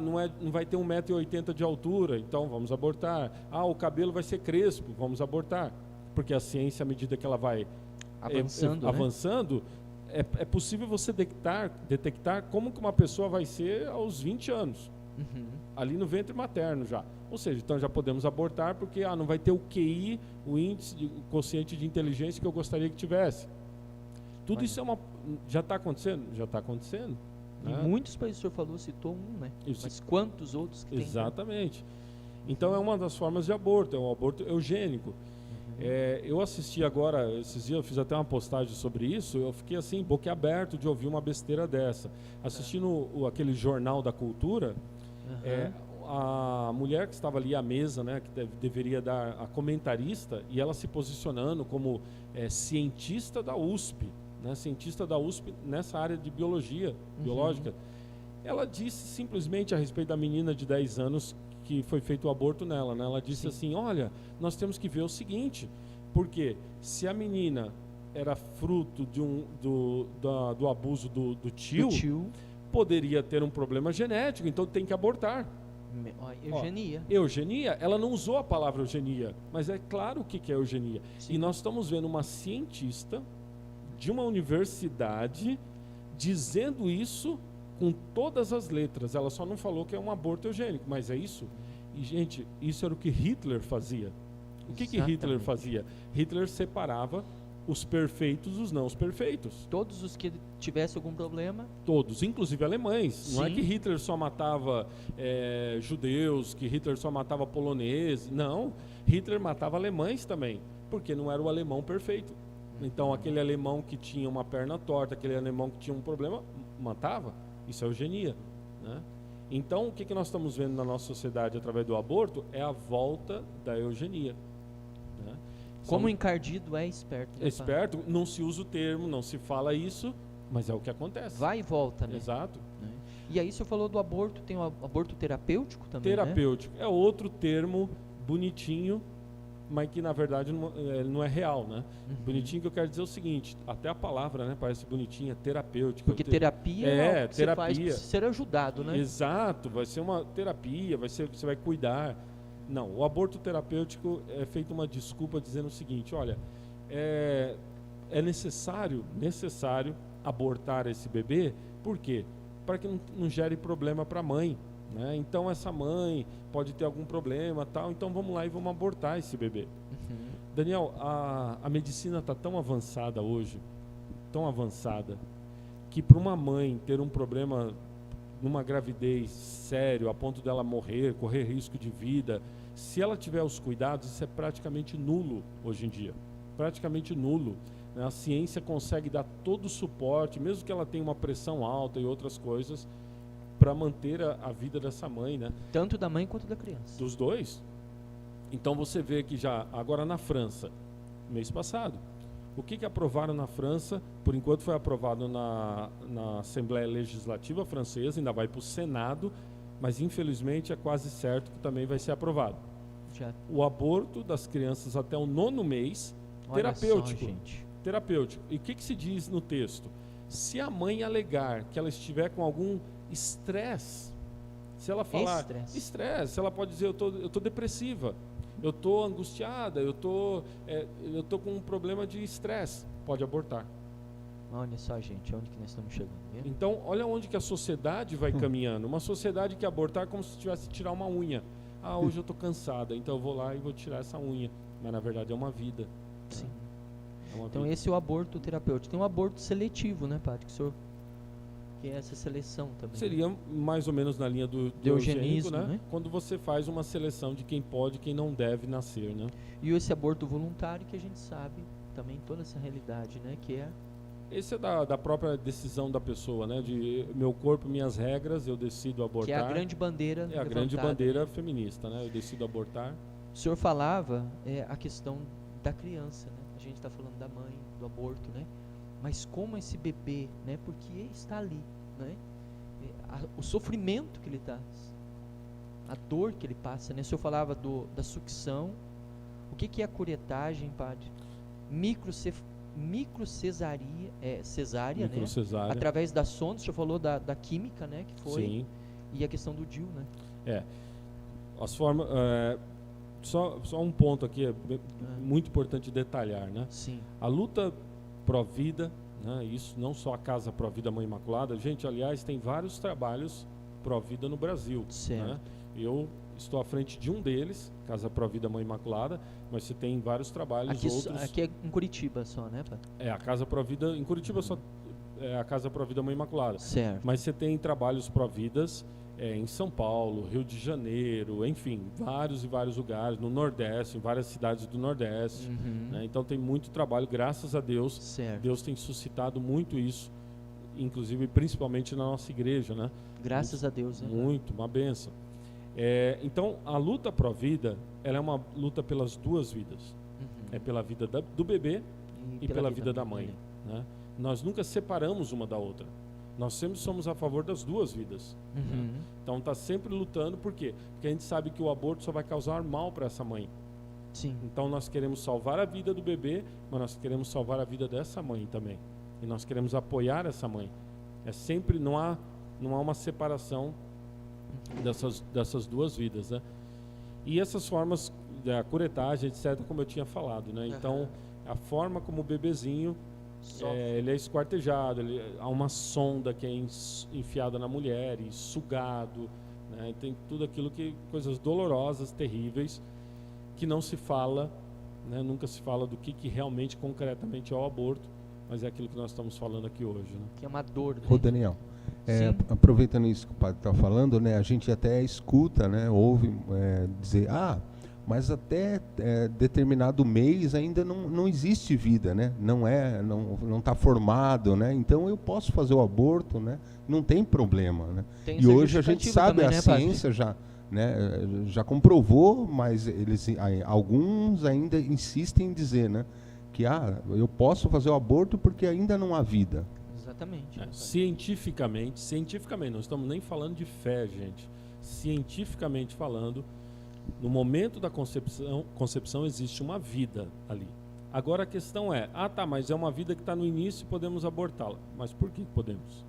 Não vai ter 1,80 m de altura, então vamos abortar. O cabelo vai ser crespo, vamos abortar. Porque a ciência, à medida que ela vai avançando, é possível você detectar como que uma pessoa vai ser aos 20 anos. Ali no ventre materno já. Ou seja, então já podemos abortar porque não vai ter o QI, o índice, o quociente de inteligência que eu gostaria que tivesse. Tudo isso já está acontecendo? Já está acontecendo. Né? Em muitos países, o senhor falou, citou um, né? Mas quantos outros que tem? Exatamente. Então é uma das formas de aborto, é um aborto eugênico. Eu assisti agora, esses dias eu fiz até uma postagem sobre isso, eu fiquei assim, boquiaberto de ouvir uma besteira dessa. Assistindo aquele Jornal da Cultura, a mulher que estava ali à mesa, né, que deveria dar a comentarista, e ela se posicionando como cientista da USP, né, cientista da USP nessa área de biológica. Ela disse simplesmente a respeito da menina de 10 anos que foi feito o aborto nela, né? Ela disse assim: olha, nós temos que ver o seguinte, porque se a menina era fruto do abuso do tio, poderia ter um problema genético, então tem que abortar. Eugenia. Eugenia, ela não usou a palavra eugenia, mas é claro o que é eugenia. Sim. E nós estamos vendo uma cientista de uma universidade dizendo isso com todas as letras. Ela só não falou que é um aborto eugênico, mas é isso. E, gente, isso era o que Hitler fazia. O que Hitler fazia? Hitler separava os perfeitos dos não perfeitos. Todos os que tivessem algum problema? Todos, inclusive alemães. Sim. Não é que Hitler só matava judeus, que Hitler só matava poloneses. Não, Hitler matava alemães também, porque não era o alemão perfeito. Então aquele alemão que tinha uma perna torta, aquele alemão que tinha um problema, matava. Isso é eugenia, né? Então, o que nós estamos vendo na nossa sociedade através do aborto é a volta da eugenia. Né? Como o encardido é esperto. Né, esperto, não se usa o termo, não se fala isso, mas é o que acontece. Vai e volta, né? Exato. Né? E aí você falou do aborto, tem o aborto terapêutico também, terapêutico, né? É outro termo bonitinho, mas que na verdade não é real, né? Bonitinho que eu quero dizer o seguinte, até a palavra, né, parece bonitinha, terapêutico. Porque terapia é terapia. Você faz para ser ajudado, né? Exato, vai ser uma terapia, você vai cuidar. Não, o aborto terapêutico é feito uma desculpa dizendo o seguinte, olha, é necessário abortar esse bebê, por quê? Para que não gere problema para a mãe. Né? Então essa mãe pode ter algum problema, tal. Então vamos lá e vamos abortar esse bebê. Daniel, a medicina está tão avançada hoje, tão avançada, que para uma mãe ter um problema numa gravidez sério, a ponto dela morrer, correr risco de vida, se ela tiver os cuidados, isso é praticamente nulo hoje em dia. Praticamente nulo. Né? A ciência consegue dar todo o suporte, mesmo que ela tenha uma pressão alta e outras coisas, para manter a vida dessa mãe, né? Tanto da mãe quanto da criança. Dos dois. Então você vê que já, agora na França, mês passado, o que aprovaram na França, por enquanto foi aprovado na Assembleia Legislativa Francesa, ainda vai para o Senado, mas infelizmente é quase certo que também vai ser aprovado. Já. O aborto das crianças até o 9º mês, Olha terapêutico. só, gente. Terapêutico. E o que se diz no texto? Se a mãe alegar que ela estiver com algum estresse, se ela falar estresse, ela pode dizer eu tô depressiva, eu tô angustiada, eu tô com um problema de estresse, pode abortar. Olha só, gente, onde que nós estamos chegando, viu? Então, olha onde que a sociedade vai caminhando. Uma sociedade que abortar é como se tivesse que tirar uma unha. Ah, hoje eu tô cansada, então eu vou lá e vou tirar essa unha. Mas na verdade é uma vida. Sim. É uma Então vida. esse é o aborto terapêutico. Tem um aborto seletivo, né, padre? Que é essa seleção também. Seria mais ou menos na linha do eugenismo, eugênico, né? Quando você faz uma seleção de quem pode e quem não deve nascer, né? E esse aborto voluntário que a gente sabe também toda essa realidade, né? Que é... Esse é da própria decisão da pessoa, né? De meu corpo, minhas regras, eu decido abortar. Que é a grande bandeira É a grande bandeira feminista, né? Eu decido abortar. O senhor falava a questão da criança, né? A gente está falando da mãe, do aborto, né? Mas como esse bebê, né? Porque ele está ali, né? O sofrimento que ele está, a dor que ele passa, né? O senhor falava da sucção. O que é a curetagem, padre? Microcesárea, né? Através da sonda, o senhor falou da química, né? Que foi. Sim. E a questão do DIU, né? As formas... Só um ponto aqui, muito importante detalhar, né? Sim. A luta pró-vida, né? Isso não só a Casa Pró-Vida Mãe Imaculada, gente, aliás, tem vários trabalhos pró-vida no Brasil. Certo. Né? Eu estou à frente de um deles, Casa Pró-Vida Mãe Imaculada, mas você tem vários trabalhos outros. Aqui é em Curitiba só, né, pai? A Casa Pró-Vida, em Curitiba só é a Casa Pró-Vida Mãe Imaculada. Certo. Mas você tem trabalhos pró-vidas em São Paulo, Rio de Janeiro, enfim, vários e vários lugares, no Nordeste, em várias cidades do Nordeste. Né? Então tem muito trabalho, graças a Deus. Certo. Deus tem suscitado muito isso, inclusive principalmente na nossa igreja, né? Graças a Deus, né? Muito, uma bênção. Então a luta pró-vida, ela é uma luta pelas duas vidas. É pela vida do bebê e pela vida da mãe. Né? Nós nunca separamos uma da outra. Nós sempre somos a favor das duas vidas. Né? Então está sempre lutando, por quê? Porque a gente sabe que o aborto só vai causar mal para essa mãe. Sim. Então nós queremos salvar a vida do bebê, mas nós queremos salvar a vida dessa mãe também. E nós queremos apoiar essa mãe. Sempre, não há uma separação dessas duas vidas. Né? E essas formas, a curetagem, etc., como eu tinha falado. Né? Então, a forma como o bebezinho... ele é esquartejado, há uma sonda que é enfiada na mulher e sugado, né? Tem tudo aquilo coisas dolorosas, terríveis, que não se fala, né? Nunca se fala do que realmente, concretamente é o aborto, mas é aquilo que nós estamos falando aqui hoje. Né? Que é uma dor. Ô Daniel, aproveitando isso que o padre está falando, né? A gente até escuta, né? Ouve dizer, mas até determinado mês ainda não existe vida, né? Não está formado, né? Então eu posso fazer o aborto, né? Não tem problema, né? E hoje a gente sabe, também, a ciência já comprovou, mas alguns ainda insistem em dizer, né? Que eu posso fazer o aborto porque ainda não há vida. Exatamente. Cientificamente, não estamos nem falando de fé, gente. Cientificamente falando, no momento da concepção existe uma vida ali. Agora a questão é, mas é uma vida que está no início e podemos abortá-la. Mas por que podemos?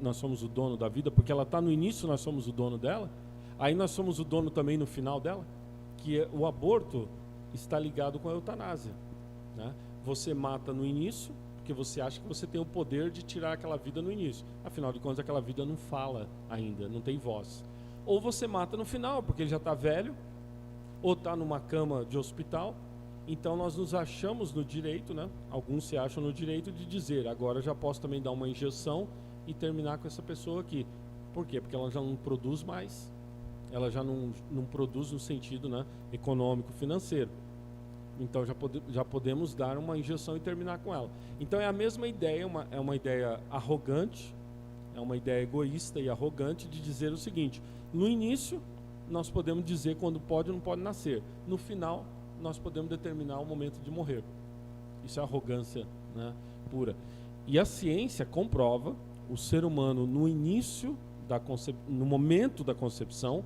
Nós somos o dono da vida? Porque ela está no início, nós somos o dono dela? Aí nós somos o dono também no final dela? Que o aborto está ligado com a eutanásia, né? Você mata no início, porque você acha que você tem o poder de tirar aquela vida no início. Afinal de contas, aquela vida não fala ainda, não tem voz. Ou você mata no final, porque ele já está velho, ou está numa cama de hospital. Então nós nos achamos no direito, né? Alguns se acham no direito de dizer, agora já posso também dar uma injeção e terminar com essa pessoa aqui. Por quê? Porque ela já não produz mais. Ela já não produz no sentido, né, econômico, financeiro. Então já podemos dar uma injeção e terminar com ela. Então é a mesma ideia, é uma ideia arrogante, é uma ideia egoísta e arrogante de dizer o seguinte: no início nós podemos dizer quando pode ou não pode nascer. No final nós podemos determinar o momento de morrer. Isso é arrogância, né, pura. E a ciência comprova o ser humano no início no momento da concepção,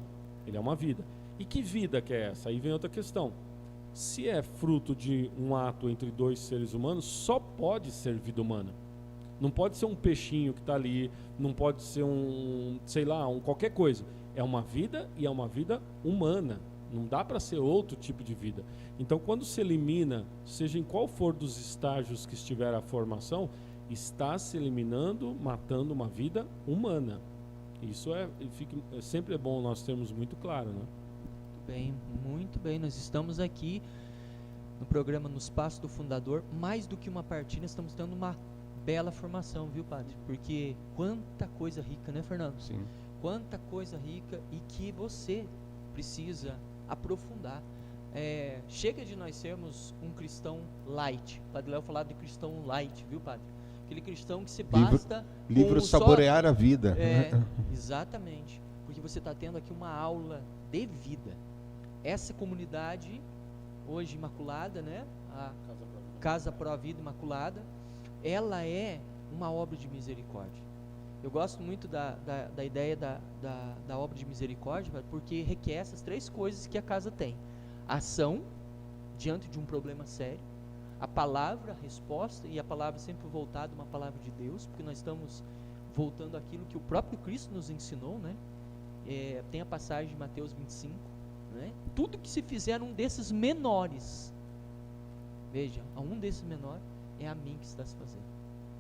ele é uma vida. E que vida que é essa? Aí vem outra questão. Se é fruto de um ato entre dois seres humanos, só pode ser vida humana. Não pode ser um peixinho que está ali, não pode ser qualquer coisa. É uma vida e é uma vida humana. Não dá para ser outro tipo de vida. Então, quando se elimina, seja em qual for dos estágios que estiver a formação, está se eliminando, matando uma vida humana. Isso sempre é bom nós termos muito claro, né? Muito bem. Nós estamos aqui no programa Nos Passos do Fundador. Mais do que uma partilha, estamos dando uma bela formação, viu, padre? Porque quanta coisa rica, né, Fernando? Sim. Quanta coisa rica e que você precisa aprofundar. Chega de nós sermos um cristão light. O Padre Léo falava de cristão light, viu, padre? Aquele cristão que se basta... Livro Saborear a Vida. Exatamente. Porque você está tendo aqui uma aula de vida. Essa comunidade, hoje imaculada, né? A Casa Pro a Vida Imaculada, ela é uma obra de misericórdia. Eu gosto muito da ideia da obra de misericórdia, porque requer essas três coisas que a casa tem: a ação diante de um problema sério, a palavra, a resposta, e a palavra sempre voltada a uma palavra de Deus, porque nós estamos voltando àquilo que o próprio Cristo nos ensinou, né? Tem a passagem de Mateus 25, né? Tudo que se fizer um desses menores, veja, a um desses menores, é a mim que está se fazendo.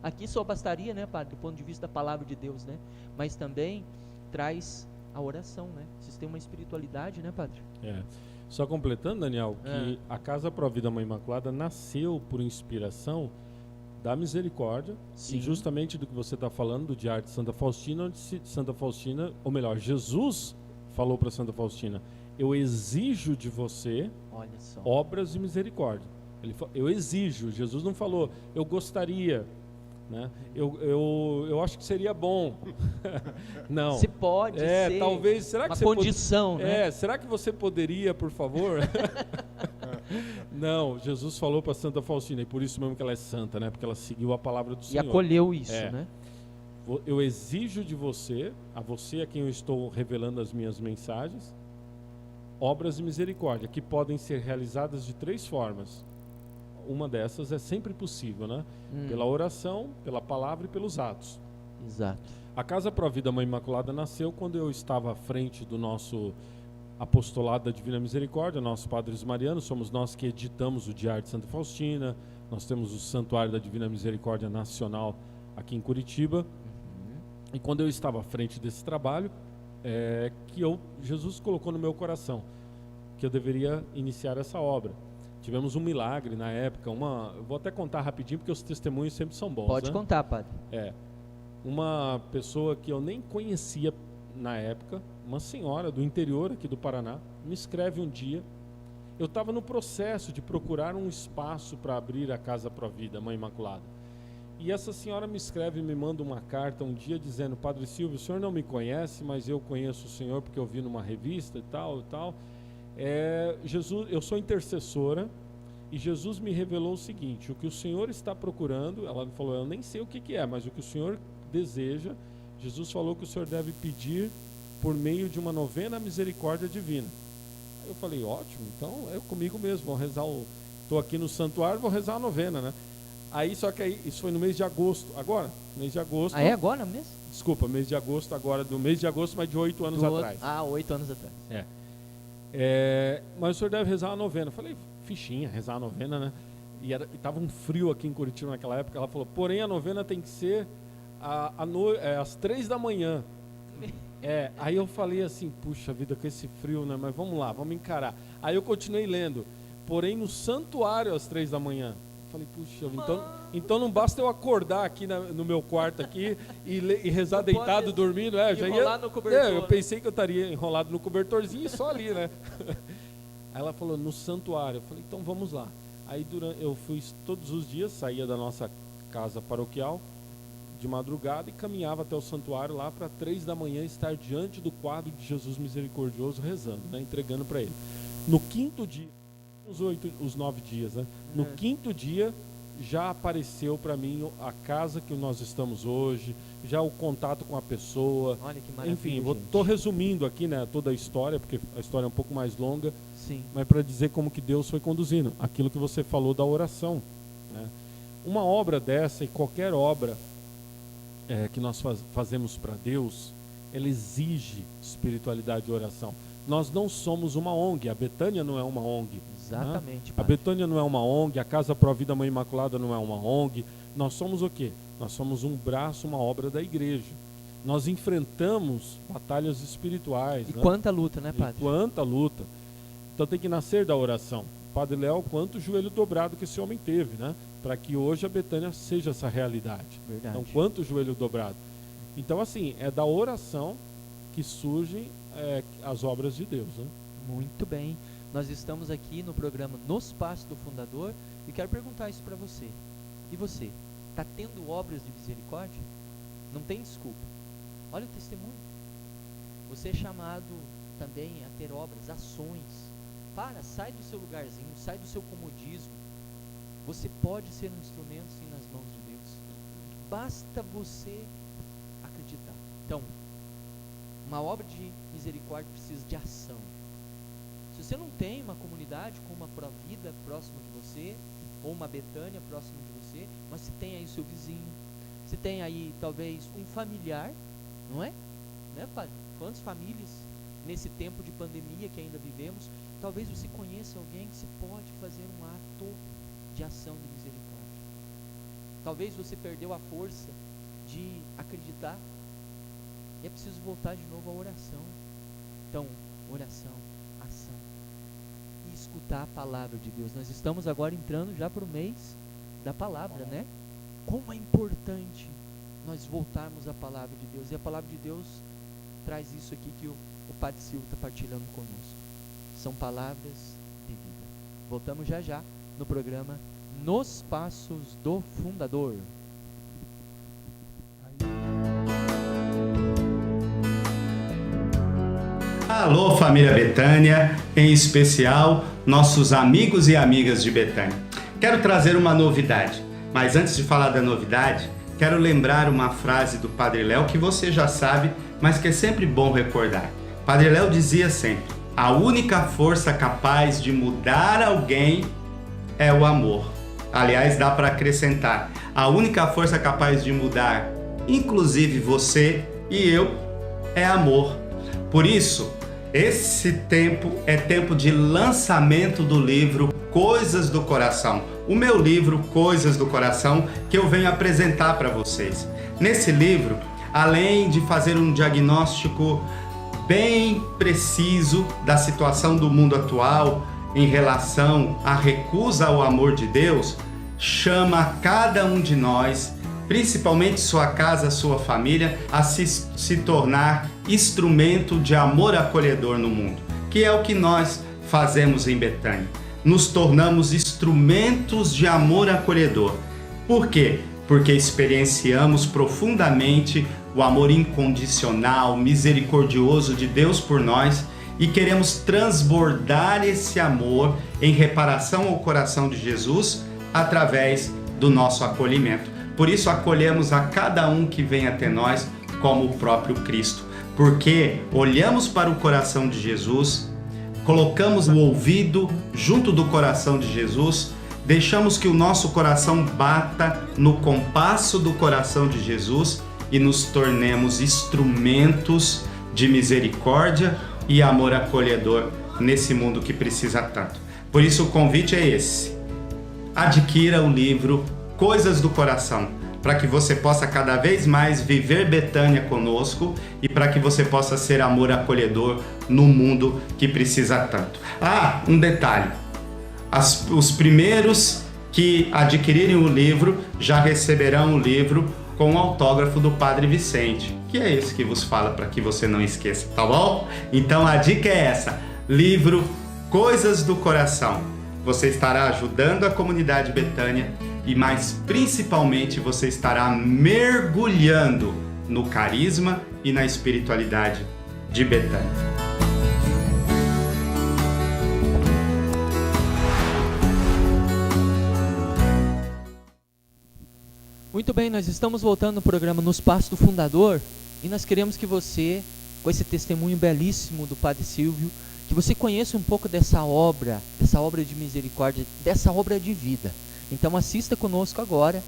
Aqui só bastaria, né, padre, do ponto de vista da palavra de Deus, né? Mas também traz a oração, né? Vocês têm uma espiritualidade, né, padre? Só completando, Daniel, que a Casa Pro Vida Mãe Imaculada nasceu por inspiração da misericórdia. Sim. E justamente do que você está falando, do Diário de Santa Faustina, onde Santa Faustina, ou melhor, Jesus falou para Santa Faustina: eu exijo de você obras de misericórdia. Eu exijo. Jesus não falou, eu gostaria, né? Eu acho que seria bom. Não. Se pode ser talvez, será uma que condição, né? Será que você poderia, por favor? Não, Jesus falou para Santa Faustina, e por isso mesmo que ela é santa, né? Porque ela seguiu a palavra do Senhor. E acolheu isso, né? Eu exijo de você, a quem eu estou revelando as minhas mensagens, obras de misericórdia, que podem ser realizadas de três formas. Uma dessas é sempre possível, né? Pela oração, pela palavra e pelos atos. Exato. A Casa Pro Vida Mãe Imaculada nasceu quando eu estava à frente do nosso apostolado da Divina Misericórdia, nossos padres marianos. Somos nós que editamos o Diário de Santa Faustina. Nós temos o Santuário da Divina Misericórdia Nacional aqui em Curitiba. E quando eu estava à frente desse trabalho, Jesus colocou no meu coração que eu deveria iniciar essa obra. Tivemos um milagre na época, eu vou até contar rapidinho, porque os testemunhos sempre são bons. Pode, né? Contar, padre. Uma pessoa que eu nem conhecia na época, uma senhora do interior aqui do Paraná, me escreve um dia eu estava no processo de procurar um espaço para abrir a Casa Provida, Mãe Imaculada. E essa senhora me escreve, me manda uma carta um dia dizendo: Padre Silvio, o senhor não me conhece, mas eu conheço o senhor porque eu vi numa revista e tal e tal. Jesus, eu sou intercessora e Jesus me revelou o seguinte: o que o senhor está procurando, ela falou, eu nem sei o que é, mas o que o senhor deseja, Jesus falou que o senhor deve pedir por meio de uma novena à misericórdia divina. Aí eu falei, ótimo, então é comigo mesmo, vou rezar estou aqui no santuário, vou rezar a novena, né? Aí, só que aí, isso foi no mês de agosto, agora, mês de agosto. Ah, é agora mesmo? Desculpa, mês de agosto agora, do mês de agosto, mas de 8 anos atrás. 8 anos atrás. Mas o senhor deve rezar a novena. Eu falei, fichinha, rezar a novena, né? E tava um frio aqui em Curitiba naquela época. Ela falou, porém a novena tem que ser às 3 da manhã. Aí eu falei assim, puxa vida, com esse frio, né? Mas vamos lá, vamos encarar. Aí eu continuei lendo, porém no santuário às 3 da manhã. Falei, puxa, então não basta eu acordar aqui no meu quarto aqui e rezar deitado, dormindo. Enrolar no cobertor. Eu pensei que eu estaria enrolado no cobertorzinho e só ali, né? Aí ela falou, no santuário. Eu falei, então vamos lá. Aí eu fui todos os dias, saía da nossa casa paroquial de madrugada e caminhava até o santuário lá para 3 da manhã estar diante do quadro de Jesus Misericordioso rezando, né? Entregando para ele. No 5º dia, os 9 dias, né? No 5º dia já apareceu para mim a casa que nós estamos hoje, já o contato com a pessoa. Olha que maravilha. Enfim, estou resumindo aqui, né, toda a história, porque a história é um pouco mais longa. Sim. Mas para dizer como que Deus foi conduzindo, aquilo que você falou da oração, né? Uma obra dessa e qualquer obra que nós fazemos para Deus, ela exige espiritualidade e oração. Nós não somos uma ONG, a Betânia não é uma ONG. Exatamente. Né? A Betânia não é uma ONG, a Casa Provida Mãe Imaculada não é uma ONG. Nós somos o quê? Nós somos um braço, uma obra da igreja. Nós enfrentamos batalhas espirituais. E quanta luta, né, Padre? E quanta luta. Então tem que nascer da oração. Padre Léo, quanto joelho dobrado que esse homem teve, né? Para que hoje a Betânia seja essa realidade. Verdade. Então, quanto joelho dobrado. Então, assim, é da oração que surgem as obras de Deus, né? Muito bem. Nós estamos aqui no programa Nos Passos do Fundador e quero perguntar isso para você. E você? Está tendo obras de misericórdia? Não tem desculpa. Olha o testemunho. Você é chamado também a ter obras, ações. Sai do seu lugarzinho, sai do seu comodismo. Você pode ser um instrumento sim nas mãos de Deus. Basta você acreditar. Então, uma obra de misericórdia precisa de ação. Se você não tem uma comunidade com uma Provida próximo de você, ou uma Betânia próximo de você, mas você tem aí o seu vizinho, você tem aí talvez um familiar, não é? Né, Padre? Quantas famílias nesse tempo de pandemia que ainda vivemos, talvez você conheça alguém que se pode fazer um ato de ação de misericórdia. Talvez você perdeu a força de acreditar e é preciso voltar de novo à oração. Então, oração, ação e escutar a palavra de Deus. Nós estamos agora entrando já para o mês da palavra, né? Como é importante nós voltarmos à palavra de Deus. E a palavra de Deus traz isso aqui que o Padre Silvio está partilhando conosco. São palavras de vida. Voltamos já já no programa Nos Passos do Fundador. Alô, família Betânia, em especial nossos amigos e amigas de Betânia. Quero trazer uma novidade, mas antes de falar da novidade, quero lembrar uma frase do Padre Léo que você já sabe, mas que é sempre bom recordar. Padre Léo dizia sempre: a única força capaz de mudar alguém é o amor. Aliás, dá para acrescentar, a única força capaz de mudar, inclusive você e eu, é amor. Por isso, esse tempo é tempo de lançamento do livro Coisas do Coração. O meu livro Coisas do Coração, que eu venho apresentar para vocês. Nesse livro, além de fazer um diagnóstico bem preciso da situação do mundo atual em relação à recusa ao amor de Deus, chama cada um de nós, principalmente sua casa, sua família, a se tornar instrumento de amor acolhedor no mundo, que é o que nós fazemos em Betânia? Nos tornamos instrumentos de amor acolhedor. Por quê? Porque experienciamos profundamente o amor incondicional, misericordioso de Deus por nós e queremos transbordar esse amor em reparação ao coração de Jesus através do nosso acolhimento. Por isso acolhemos a cada um que vem até nós como o próprio Cristo, porque olhamos para o coração de Jesus, colocamos o ouvido junto do coração de Jesus, deixamos que o nosso coração bata no compasso do coração de Jesus e nos tornemos instrumentos de misericórdia e amor acolhedor nesse mundo que precisa tanto. Por isso o convite é esse: adquira o livro Coisas do Coração, para que você possa cada vez mais viver Betânia conosco e para que você possa ser amor acolhedor no mundo que precisa tanto. Ah, um detalhe: os primeiros que adquirirem o livro já receberão o livro com o autógrafo do Padre Vicente, que é esse que vos fala, para que você não esqueça, tá bom? Então a dica é essa: livro Coisas do Coração. Você estará ajudando a comunidade Betânia e, mais principalmente, você estará mergulhando no carisma e na espiritualidade de Betânia. Muito bem, nós estamos voltando no programa Nos Passos do Fundador e nós queremos que você, com esse testemunho belíssimo do Padre Silvio, que você conheça um pouco dessa obra de misericórdia, dessa obra de vida. Então assista conosco agora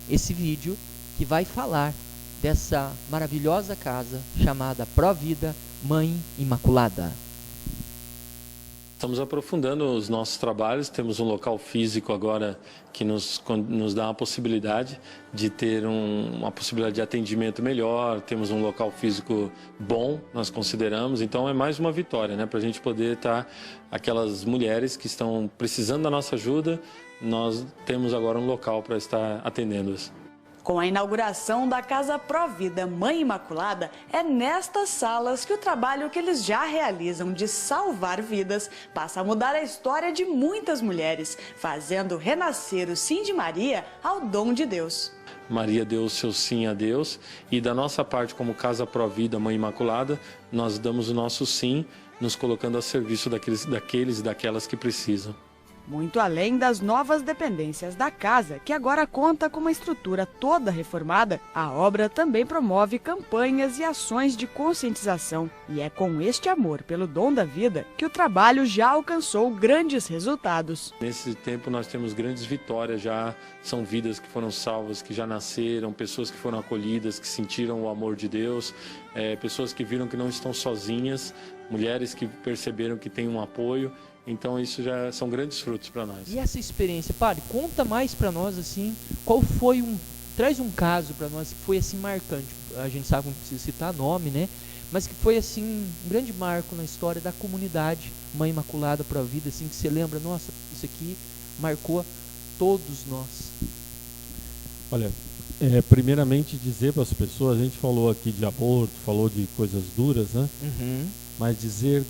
esse vídeo que vai falar dessa maravilhosa casa chamada Provida Mãe Imaculada. Estamos aprofundando os nossos trabalhos, temos um local físico agora que nos dá a possibilidade de ter uma possibilidade de atendimento melhor, temos um local físico bom, nós consideramos, então é mais uma vitória, né, para a gente poder estar, aquelas mulheres que estão precisando da nossa ajuda, nós temos agora um local para estar atendendo-as. Com a inauguração da Casa Provida Mãe Imaculada, é nestas salas que o trabalho que eles já realizam de salvar vidas passa a mudar a história de muitas mulheres, fazendo renascer o sim de Maria ao dom de Deus. Maria deu o seu sim a Deus e da nossa parte, como Casa Provida Mãe Imaculada, nós damos o nosso sim, nos colocando a serviço daqueles e daquelas que precisam. Muito além das novas dependências da casa, que agora conta com uma estrutura toda reformada, a obra também promove campanhas e ações de conscientização. E é com este amor pelo dom da vida que o trabalho já alcançou grandes resultados. Nesse tempo nós temos grandes vitórias já, são vidas que foram salvas, que já nasceram, pessoas que foram acolhidas, que sentiram o amor de Deus, pessoas que viram que não estão sozinhas, mulheres que perceberam que tem um apoio. Então isso já são grandes frutos para nós. E essa experiência, Padre, conta mais para nós assim, traz um caso para nós que foi assim marcante. A gente sabe que não precisa citar nome, né? Mas que foi assim um grande marco na história da comunidade Mãe Imaculada Provida, assim, que você lembra, nossa, isso aqui marcou todos nós. Olha, primeiramente dizer para as pessoas, a gente falou aqui de aborto, falou de coisas duras, né? Uhum. Mas dizer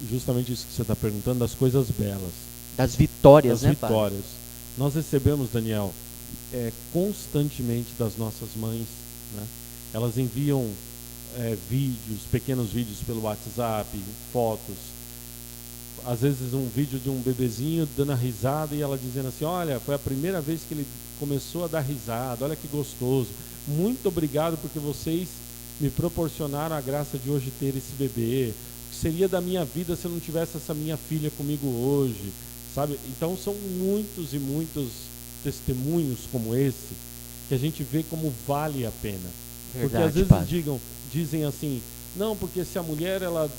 justamente isso que você está perguntando, das coisas belas. Das vitórias, né, Padre? vitórias. Nós recebemos, Daniel, constantemente das nossas mães, né? Elas enviam pequenos vídeos pelo WhatsApp, fotos. Às vezes um vídeo de um bebezinho dando a risada e ela dizendo assim, olha, foi a primeira vez que ele começou a dar risada, olha que gostoso. Muito obrigado porque vocês me proporcionaram a graça de hoje ter esse bebê. Seria da minha vida se eu não tivesse essa minha filha comigo hoje, sabe? Então são muitos e muitos testemunhos como esse que a gente vê como vale a pena. Verdade, porque às vezes dizem assim, não, porque se a mulher ela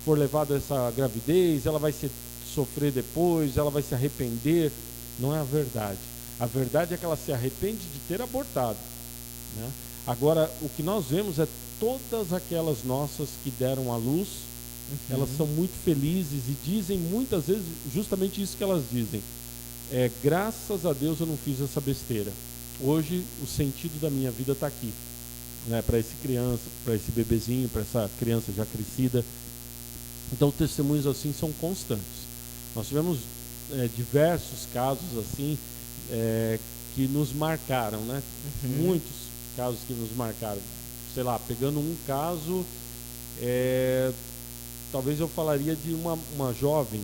for levada a essa gravidez, ela vai sofrer depois, ela vai se arrepender. Não é a verdade. A verdade é que ela se arrepende de ter abortado, né? Agora, o que nós vemos é todas aquelas nossas que deram à luz, elas são muito felizes e dizem muitas vezes justamente isso que elas dizem. Graças a Deus eu não fiz essa besteira. Hoje o sentido da minha vida está aqui, né? Para essa criança, para esse bebezinho, para essa criança já crescida. Então, testemunhos assim são constantes. Nós tivemos diversos casos assim que nos marcaram, né? Muitos casos que nos marcaram. Sei lá, pegando um caso, talvez eu falaria de uma jovem,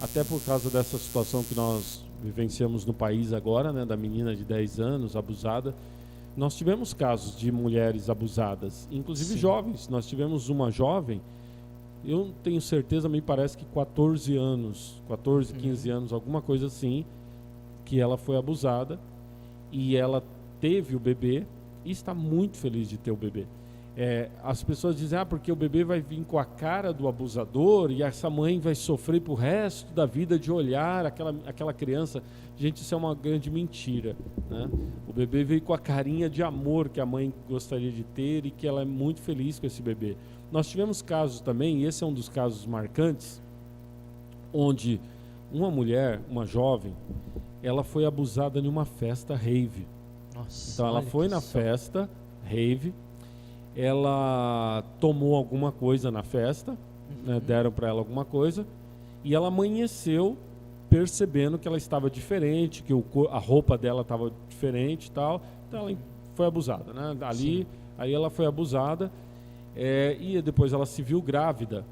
até por causa dessa situação que nós vivenciamos no país agora, né? Da menina de 10 anos abusada. Nós tivemos casos de mulheres abusadas, inclusive jovens. Nós tivemos uma jovem, eu não tenho certeza, me parece que 14 anos, 14, 15 anos, alguma coisa assim, que ela foi abusada e ela teve o bebê e está muito feliz de ter o bebê. As pessoas dizem, porque o bebê vai vir com a cara do abusador e essa mãe vai sofrer pro resto da vida de olhar aquela criança. Gente, isso é uma grande mentira, né? O bebê veio com a carinha de amor que a mãe gostaria de ter e que ela é muito feliz com esse bebê. Nós tivemos casos também, e esse é um dos casos marcantes, onde uma mulher, uma jovem, ela foi abusada em uma festa rave. Nossa, então ela foi na festa rave, ela tomou alguma coisa na festa, né, deram para ela alguma coisa, e ela amanheceu percebendo que ela estava diferente, que a roupa dela estava diferente e tal, então ela foi abusada, né? Aí ela foi abusada, e depois ela se viu grávida.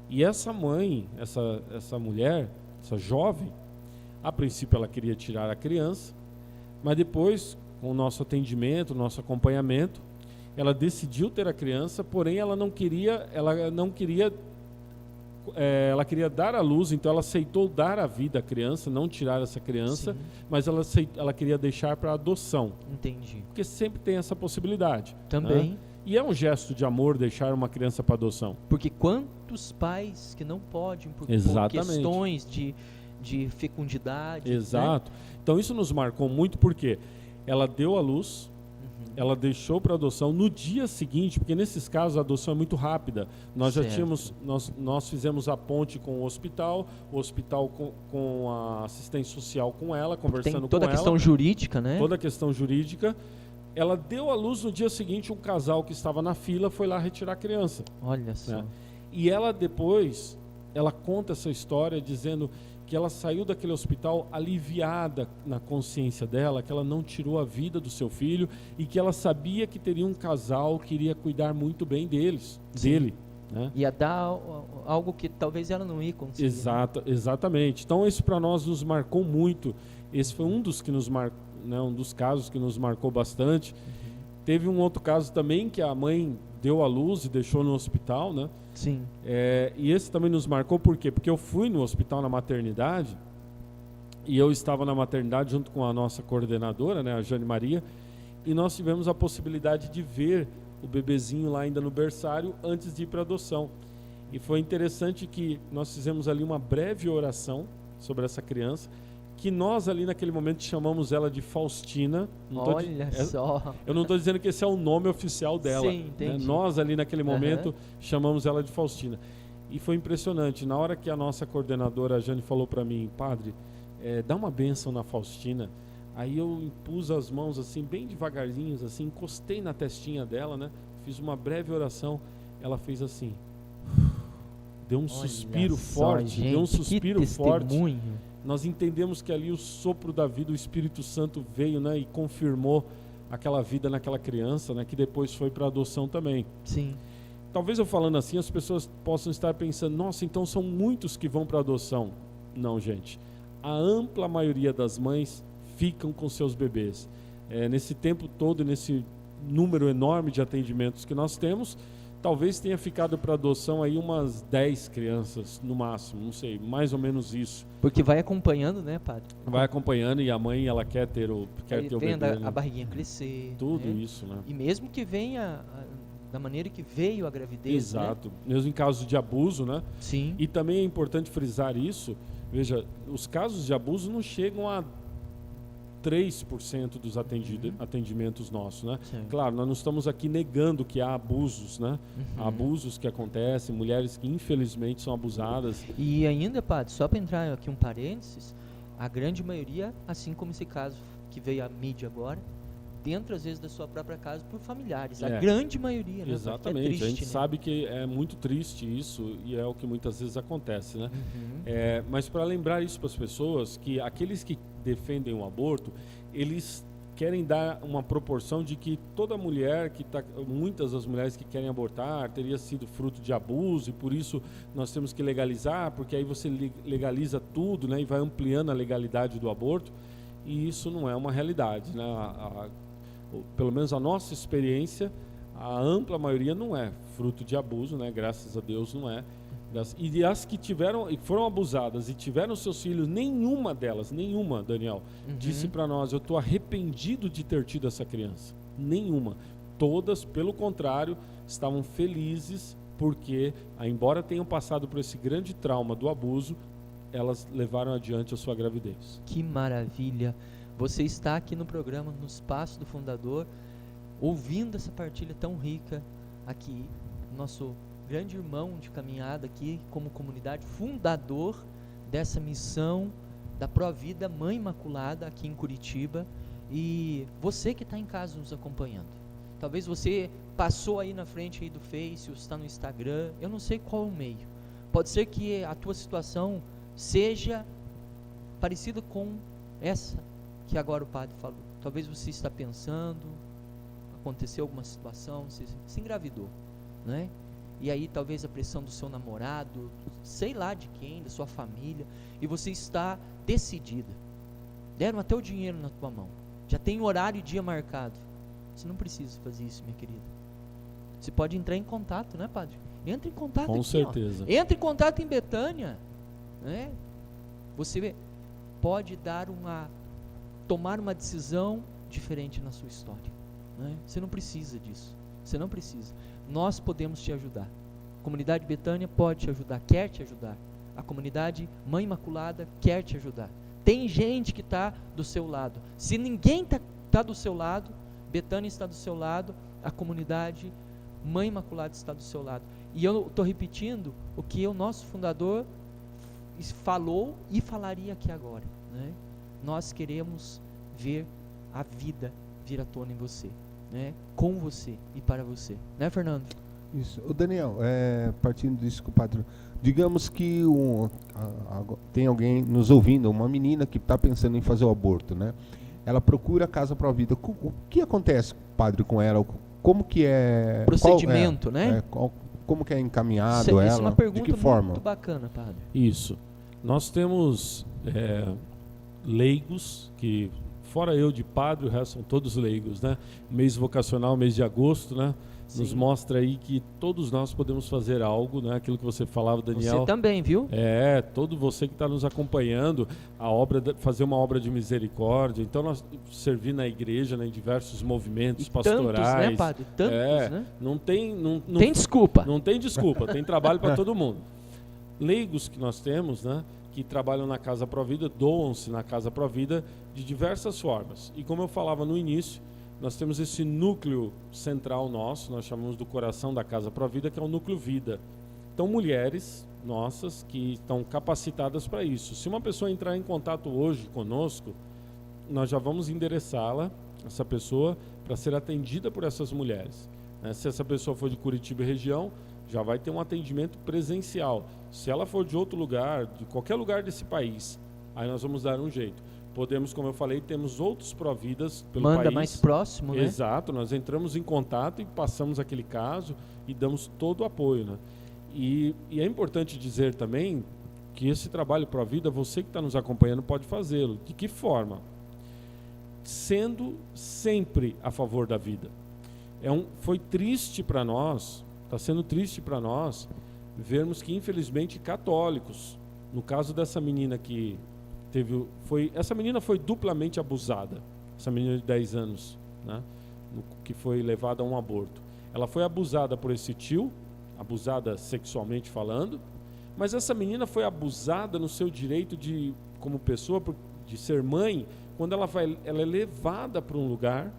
E essa mãe, essa mulher, essa jovem, a princípio ela queria tirar a criança, mas depois, com o nosso atendimento, o nosso acompanhamento, ela decidiu ter a criança, porém ela queria dar à luz, então ela aceitou dar a vida à criança, não tirar essa criança, mas ela queria deixar para adoção. Entendi. Porque sempre tem essa possibilidade. Também. Né? E é um gesto de amor deixar uma criança para adoção. Porque quantos pais que não podem por questões de fecundidade. Exato. Né? Então isso nos marcou muito porque ela deu à luz, ela deixou para adoção no dia seguinte, porque nesses casos a adoção é muito rápida. Nós já tínhamos, nós fizemos a ponte com o hospital com a assistência social com ela, conversando com ela. Toda a questão jurídica, né? Toda a questão jurídica. Ela deu à luz no dia seguinte, um casal que estava na fila foi lá retirar a criança. Olha só. Né? E ela depois, ela conta essa história dizendo que ela saiu daquele hospital aliviada na consciência dela, que ela não tirou a vida do seu filho e que ela sabia que teria um casal que iria cuidar muito bem dele. Né? Ia dar algo que talvez ela não ia conseguir. Exatamente. Então isso para nós nos marcou muito. Esse foi um dos casos que nos marcou bastante. Teve um outro caso também que a mãe deu à luz e deixou no hospital, né? Sim. E esse também nos marcou, por quê? Porque eu fui no hospital na maternidade, e eu estava na maternidade junto com a nossa coordenadora, né, a Jane Maria, e nós tivemos a possibilidade de ver o bebezinho lá ainda no berçário antes de ir para adoção. E foi interessante que nós fizemos ali uma breve oração sobre essa criança, que nós ali naquele momento chamamos ela de Faustina. Olha só. Eu não estou dizendo que esse é o nome oficial dela. Sim, entendi. Né? Nós ali naquele momento chamamos ela de Faustina. E foi impressionante. Na hora que a nossa coordenadora, a Jane, falou para mim, padre, dá uma bênção na Faustina. Aí eu impus as mãos assim, bem devagarzinho, assim, encostei na testinha dela, né? Fiz uma breve oração. Ela fez assim. Deu um suspiro forte. Gente, deu um suspiro forte. Testemunho. Nós entendemos que ali o sopro da vida, o Espírito Santo veio, né, e confirmou aquela vida naquela criança, né, que depois foi para adoção também. Sim. Talvez eu falando assim, as pessoas possam estar pensando, nossa, então são muitos que vão para adoção. Não, gente. A ampla maioria das mães ficam com seus bebês. Nesse tempo todo, nesse número enorme de atendimentos que nós temos, talvez tenha ficado para adoção aí umas 10 crianças no máximo, não sei, mais ou menos isso. Porque vai acompanhando, né, padre? Vai acompanhando e a mãe, ela quer ter o bebê. A barriguinha crescer. Tudo né? isso, né? E mesmo que venha da maneira que veio a gravidez. Exato. Né? Mesmo em casos de abuso, né? Sim. E também é importante frisar isso. Veja, os casos de abuso não chegam a 3% dos atendimentos nossos, né? Sim. Claro, nós não estamos aqui negando que há abusos, né? Há abusos que acontecem, mulheres que infelizmente são abusadas. E ainda, padre, só para entrar aqui um parênteses, a grande maioria, assim como esse caso que veio à mídia agora, dentro às vezes da sua própria casa por familiares, a É. grande maioria, né? Exatamente, É triste, a gente né? sabe que é muito triste isso e é o que muitas vezes acontece, né? Mas para lembrar isso para as pessoas, que aqueles que defendem o aborto, eles querem dar uma proporção de que toda mulher que muitas das mulheres que querem abortar teria sido fruto de abuso e por isso nós temos que legalizar, porque aí você legaliza tudo, né, e vai ampliando a legalidade do aborto, e isso não é uma realidade, né? Pelo menos a nossa experiência, a ampla maioria não é fruto de abuso, né? Graças a Deus não é. E as que tiveram e foram abusadas e tiveram seus filhos, nenhuma delas, Daniel, disse para nós: eu estou arrependido de ter tido essa criança. Nenhuma. Todas, pelo contrário, estavam felizes porque, embora tenham passado por esse grande trauma do abuso, elas levaram adiante a sua gravidez. Que maravilha! Você está aqui no programa, no Espaço do Fundador, ouvindo essa partilha tão rica aqui, nosso grande irmão de caminhada aqui, como comunidade, fundador dessa missão da Provida Mãe Imaculada aqui em Curitiba. E você que está em casa nos acompanhando, talvez você passou aí na frente aí do Face, ou está no Instagram, eu não sei qual é o meio. Pode ser que a tua situação seja parecida com essa que agora o padre falou. Talvez você está pensando, aconteceu alguma situação, você se engravidou, né? E aí talvez a pressão do seu namorado, sei lá de quem, da sua família, e você está decidida. Deram até o dinheiro na tua mão, já tem horário e dia marcado. Você não precisa fazer isso, minha querida. Você pode entrar em contato, né, padre? Entra em contato com aqui, certeza. Entra em contato em Betânia, né? Você pode tomar uma decisão diferente na sua história, né? Você não precisa disso. Você não precisa. Nós podemos te ajudar. A comunidade Betânia pode te ajudar, quer te ajudar. A comunidade Mãe Imaculada quer te ajudar. Tem gente que está do seu lado. Se ninguém está do seu lado, Betânia está do seu lado, a comunidade Mãe Imaculada está do seu lado. E eu estou repetindo o que o nosso fundador falou e falaria aqui agora, né? Nós queremos ver a vida vir à tona em você, né? Com você e para você, né, Fernando? Isso. O Daniel, partindo disso que o padre, digamos que tem alguém nos ouvindo, uma menina que está pensando em fazer o aborto, né? Ela procura a Casa Provida. O que acontece, padre, com ela? Como que é procedimento, né? Como que é encaminhado Isso ela? é uma pergunta de que forma? muito bacana, padre. Isso. Nós temos leigos que, fora eu de padre, o resto são todos leigos, né? Mês vocacional, mês de agosto, né? Sim. Nos mostra aí que todos nós podemos fazer algo, né? Aquilo que você falava, Daniel. Você também, viu? Todo você que está nos acompanhando, fazer uma obra de misericórdia. Então, nós servir na igreja, né, em diversos movimentos pastorais. Tantos, né, padre? Tantos, né? Não tem desculpa. Não tem desculpa, tem trabalho para todo mundo. Leigos que nós temos, né, que trabalham na Casa Provida, doam-se na Casa Provida de diversas formas. E como eu falava no início, nós temos esse núcleo central nosso, nós chamamos do coração da Casa Provida, que é o núcleo vida. Então, mulheres nossas que estão capacitadas para isso. Se uma pessoa entrar em contato hoje conosco, nós já vamos endereçá-la, essa pessoa, para ser atendida por essas mulheres. Se essa pessoa for de Curitiba e região, já vai ter um atendimento presencial. Se ela for de outro lugar, de qualquer lugar desse país, aí nós vamos dar um jeito. Podemos, como eu falei, temos outros Providas pelo país. Manda mais próximo, né? Exato, nós entramos em contato e passamos aquele caso e damos todo o apoio, né? E é importante dizer também que esse trabalho Provida, você que está nos acompanhando pode fazê-lo. De que forma? Sendo sempre a favor da vida. Foi triste para nós, está sendo triste para nós, vermos que infelizmente católicos, no caso dessa menina que essa menina foi duplamente abusada, essa menina de 10 anos, né, que foi levada a um aborto. Ela foi abusada por esse tio, abusada sexualmente falando, mas essa menina foi abusada no seu direito como pessoa, de ser mãe, quando ela é levada para um lugar.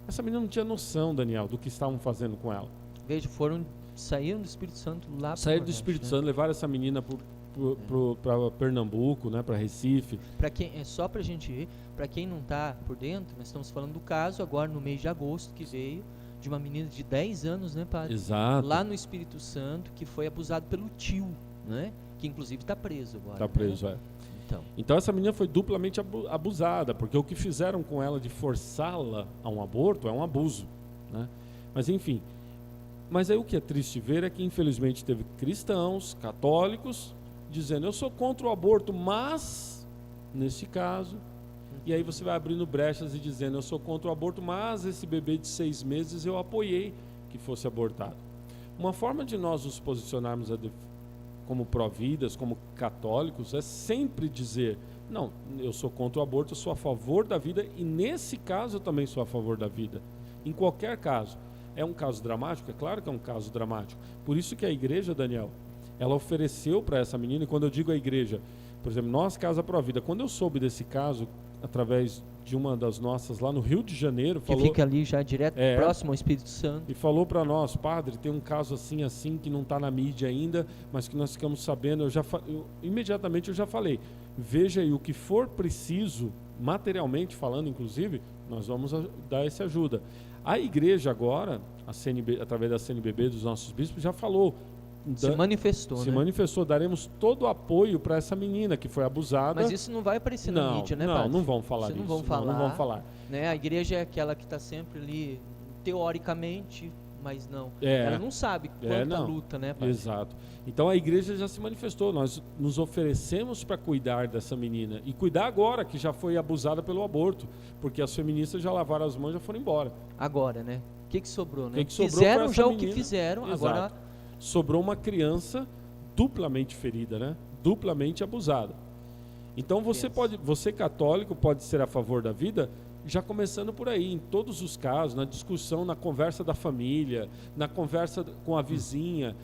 Essa menina não tinha noção, Daniel, do que estavam fazendo com ela. Veja, saíram do Espírito Santo lá. Saíram do Espírito Santo, levaram essa menina por para Pernambuco, né, para Recife. Para quem só para a gente ver, para quem não está por dentro, nós estamos falando do caso agora no mês de agosto que veio de uma menina de 10 anos, né, padre? Exato. Lá no Espírito Santo, que foi abusado pelo tio, né? Que inclusive está preso agora. Está preso, né? Então essa menina foi duplamente abusada, porque o que fizeram com ela de forçá-la a um aborto é um abuso, né? Mas enfim, mas aí o que é triste ver é que infelizmente teve cristãos, católicos, dizendo eu sou contra o aborto, mas, nesse caso, e aí você vai abrindo brechas e dizendo eu sou contra o aborto, mas esse bebê de 6 meses eu apoiei que fosse abortado. Uma forma de nós nos posicionarmos como pró-vidas, como católicos, é sempre dizer, não, eu sou contra o aborto, eu sou a favor da vida, e nesse caso eu também sou a favor da vida. Em qualquer caso. É um caso dramático? É claro que é um caso dramático. Por isso que a igreja, Daniel, ela ofereceu para essa menina, e quando eu digo a igreja, por exemplo, nós, Casa Pró-Vida, quando eu soube desse caso, através de uma das nossas lá no Rio de Janeiro, que fica ali já direto próximo ao Espírito Santo, e falou para nós, padre, tem um caso assim que não está na mídia ainda, mas que nós ficamos sabendo, imediatamente eu já falei, veja aí, o que for preciso, materialmente falando inclusive, nós vamos dar essa ajuda. A igreja agora, através da CNBB, dos nossos bispos, já falou, se manifestou, daremos todo o apoio para essa menina que foi abusada. Mas isso não vai aparecer na mídia, né, padre? Não vão falar disso. Não vão falar. Né? A igreja é aquela que está sempre ali, teoricamente, mas não. Ela não sabe quanta luta, né, padre? Exato. Então a igreja já se manifestou, nós nos oferecemos para cuidar dessa menina. E cuidar agora, que já foi abusada pelo aborto, porque as feministas já lavaram as mãos e já foram embora. Agora, né? O que sobrou, né? Fizeram já menina. O que fizeram, exato. Agora... Sobrou uma criança duplamente ferida, né? Duplamente abusada. Então você católico pode ser a favor da vida, já começando por aí, em todos os casos, na discussão, na conversa da família, na conversa com a vizinha,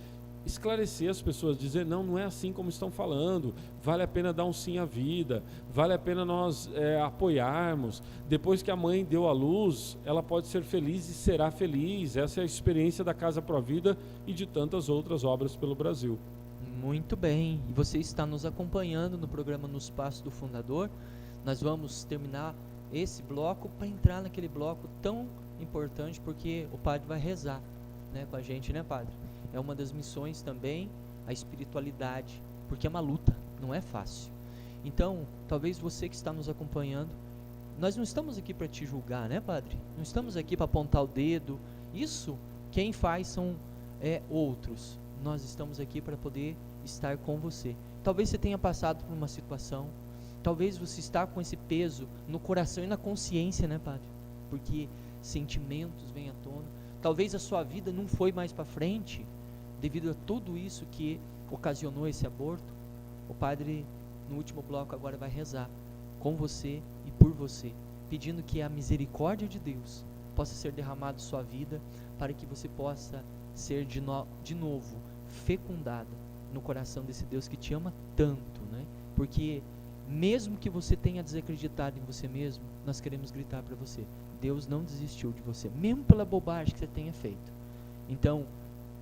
esclarecer as pessoas, dizer não é assim como estão falando, vale a pena dar um sim à vida, vale a pena nós apoiarmos, depois que a mãe deu à luz, ela pode ser feliz e será feliz, essa é a experiência da Casa Pró-Vida e de tantas outras obras pelo Brasil. Muito bem, e você está nos acompanhando no programa Nos Passos do Fundador. Nós vamos terminar esse bloco para entrar naquele bloco tão importante, porque o padre vai rezar, né, com a gente, né, padre? É uma das missões também, a espiritualidade, porque é uma luta, não é fácil. Então, talvez você que está nos acompanhando, nós não estamos aqui para te julgar, né, padre? Não estamos aqui para apontar o dedo. Isso, quem faz são outros. Nós estamos aqui para poder estar com você. Talvez você tenha passado por uma situação, talvez você está com esse peso no coração e na consciência, né, padre? Porque sentimentos vêm à tona. Talvez a sua vida não foi mais para frente, devido a tudo isso que ocasionou esse aborto. O padre, no último bloco, agora vai rezar com você e por você, pedindo que a misericórdia de Deus possa ser derramada em sua vida, para que você possa ser de novo fecundada no coração desse Deus que te ama tanto, né? Porque mesmo que você tenha desacreditado em você mesmo, nós queremos gritar para você, Deus não desistiu de você, mesmo pela bobagem que você tenha feito. Então,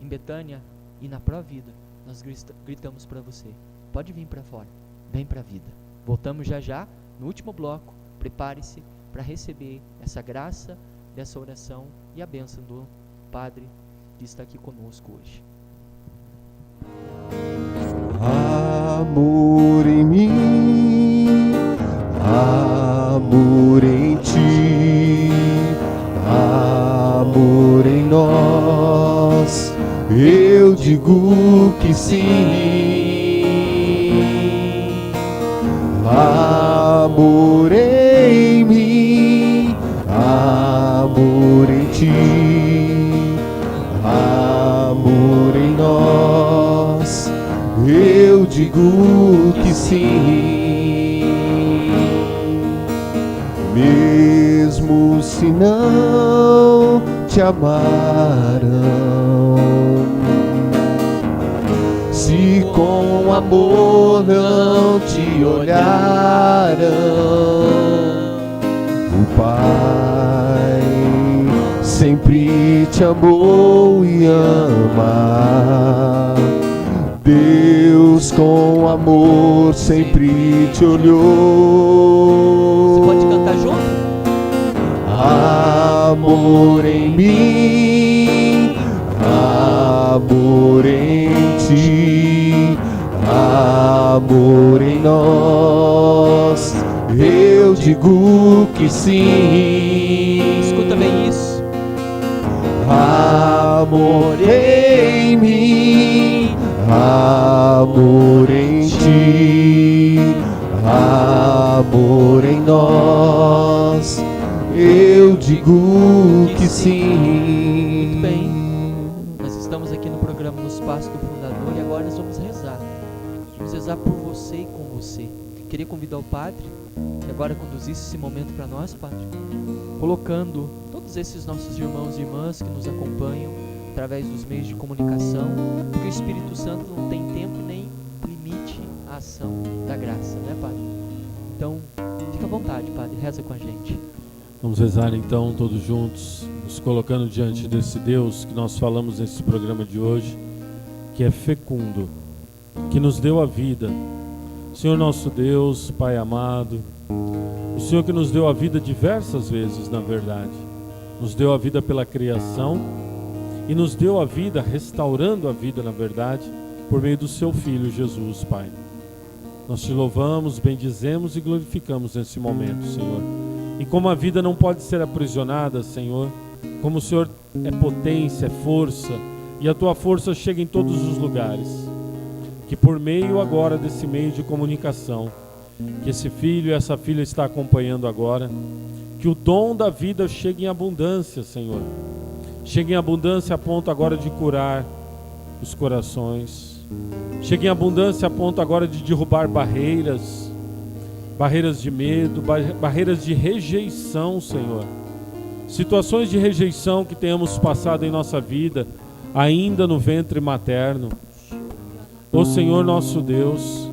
em Betânia e na Pró-Vida, nós gritamos para você, pode vir para fora, vem para a vida. Voltamos já no último bloco. Prepare-se para receber essa graça dessa oração e a bênção do Padre que está aqui conosco hoje. Amor em mim, amor em ti, amor em nós, eu digo que sim. Amor em mim, amor em ti, amor em nós, eu digo que sim. Mesmo se não te amaram, se com amor não te olharam, o Pai sempre te amou e ama. Deus com amor sempre te olhou. Você pode cantar junto? Amor em mim, amor em ti, amor em nós, eu digo que sim. Escuta bem isso. Amor em mim, amor em ti, amor em nós, eu digo que sim. Muito bem. Nós estamos aqui no programa Nos Passos do Fundador e agora nós vamos rezar. Vamos rezar por você e com você. Queria convidar o Padre que agora conduzisse esse momento para nós, Padre, colocando todos esses nossos irmãos e irmãs que nos acompanham através dos meios de comunicação, porque o Espírito Santo não tem tempo nem limite à ação da graça, né, Padre? Então, fica à vontade, Padre, reza com a gente. Vamos rezar então todos juntos, nos colocando diante desse Deus que nós falamos nesse programa de hoje, que é fecundo, que nos deu a vida. Senhor nosso Deus, Pai amado, o Senhor que nos deu a vida diversas vezes, na verdade, nos deu a vida pela criação e nos deu a vida, restaurando a vida, na verdade, por meio do seu Filho Jesus, Pai. Nós te louvamos, bendizemos e glorificamos nesse momento, Senhor. E como a vida não pode ser aprisionada, Senhor, como o Senhor é potência, é força, e a tua força chega em todos os lugares, que por meio agora desse meio de comunicação, que esse filho e essa filha está acompanhando agora, que o dom da vida chegue em abundância, Senhor. Chegue em abundância a ponto agora de curar os corações. Chegue em abundância a ponto agora de derrubar barreiras, barreiras de medo, barreiras de rejeição, Senhor. Situações de rejeição que tenhamos passado em nossa vida, ainda no ventre materno. Ó Senhor nosso Deus,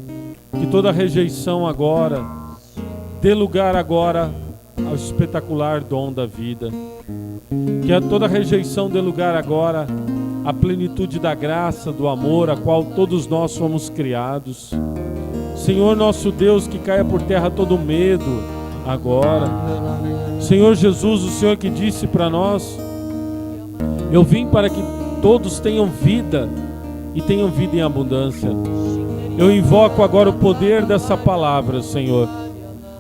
que toda rejeição agora dê lugar agora ao espetacular dom da vida. Que a toda rejeição dê lugar agora à plenitude da graça, do amor, a qual todos nós fomos criados. Senhor nosso Deus, que caia por terra todo medo agora. Senhor Jesus, o Senhor que disse para nós: eu vim para que todos tenham vida e tenham vida em abundância. Eu invoco agora o poder dessa palavra, Senhor,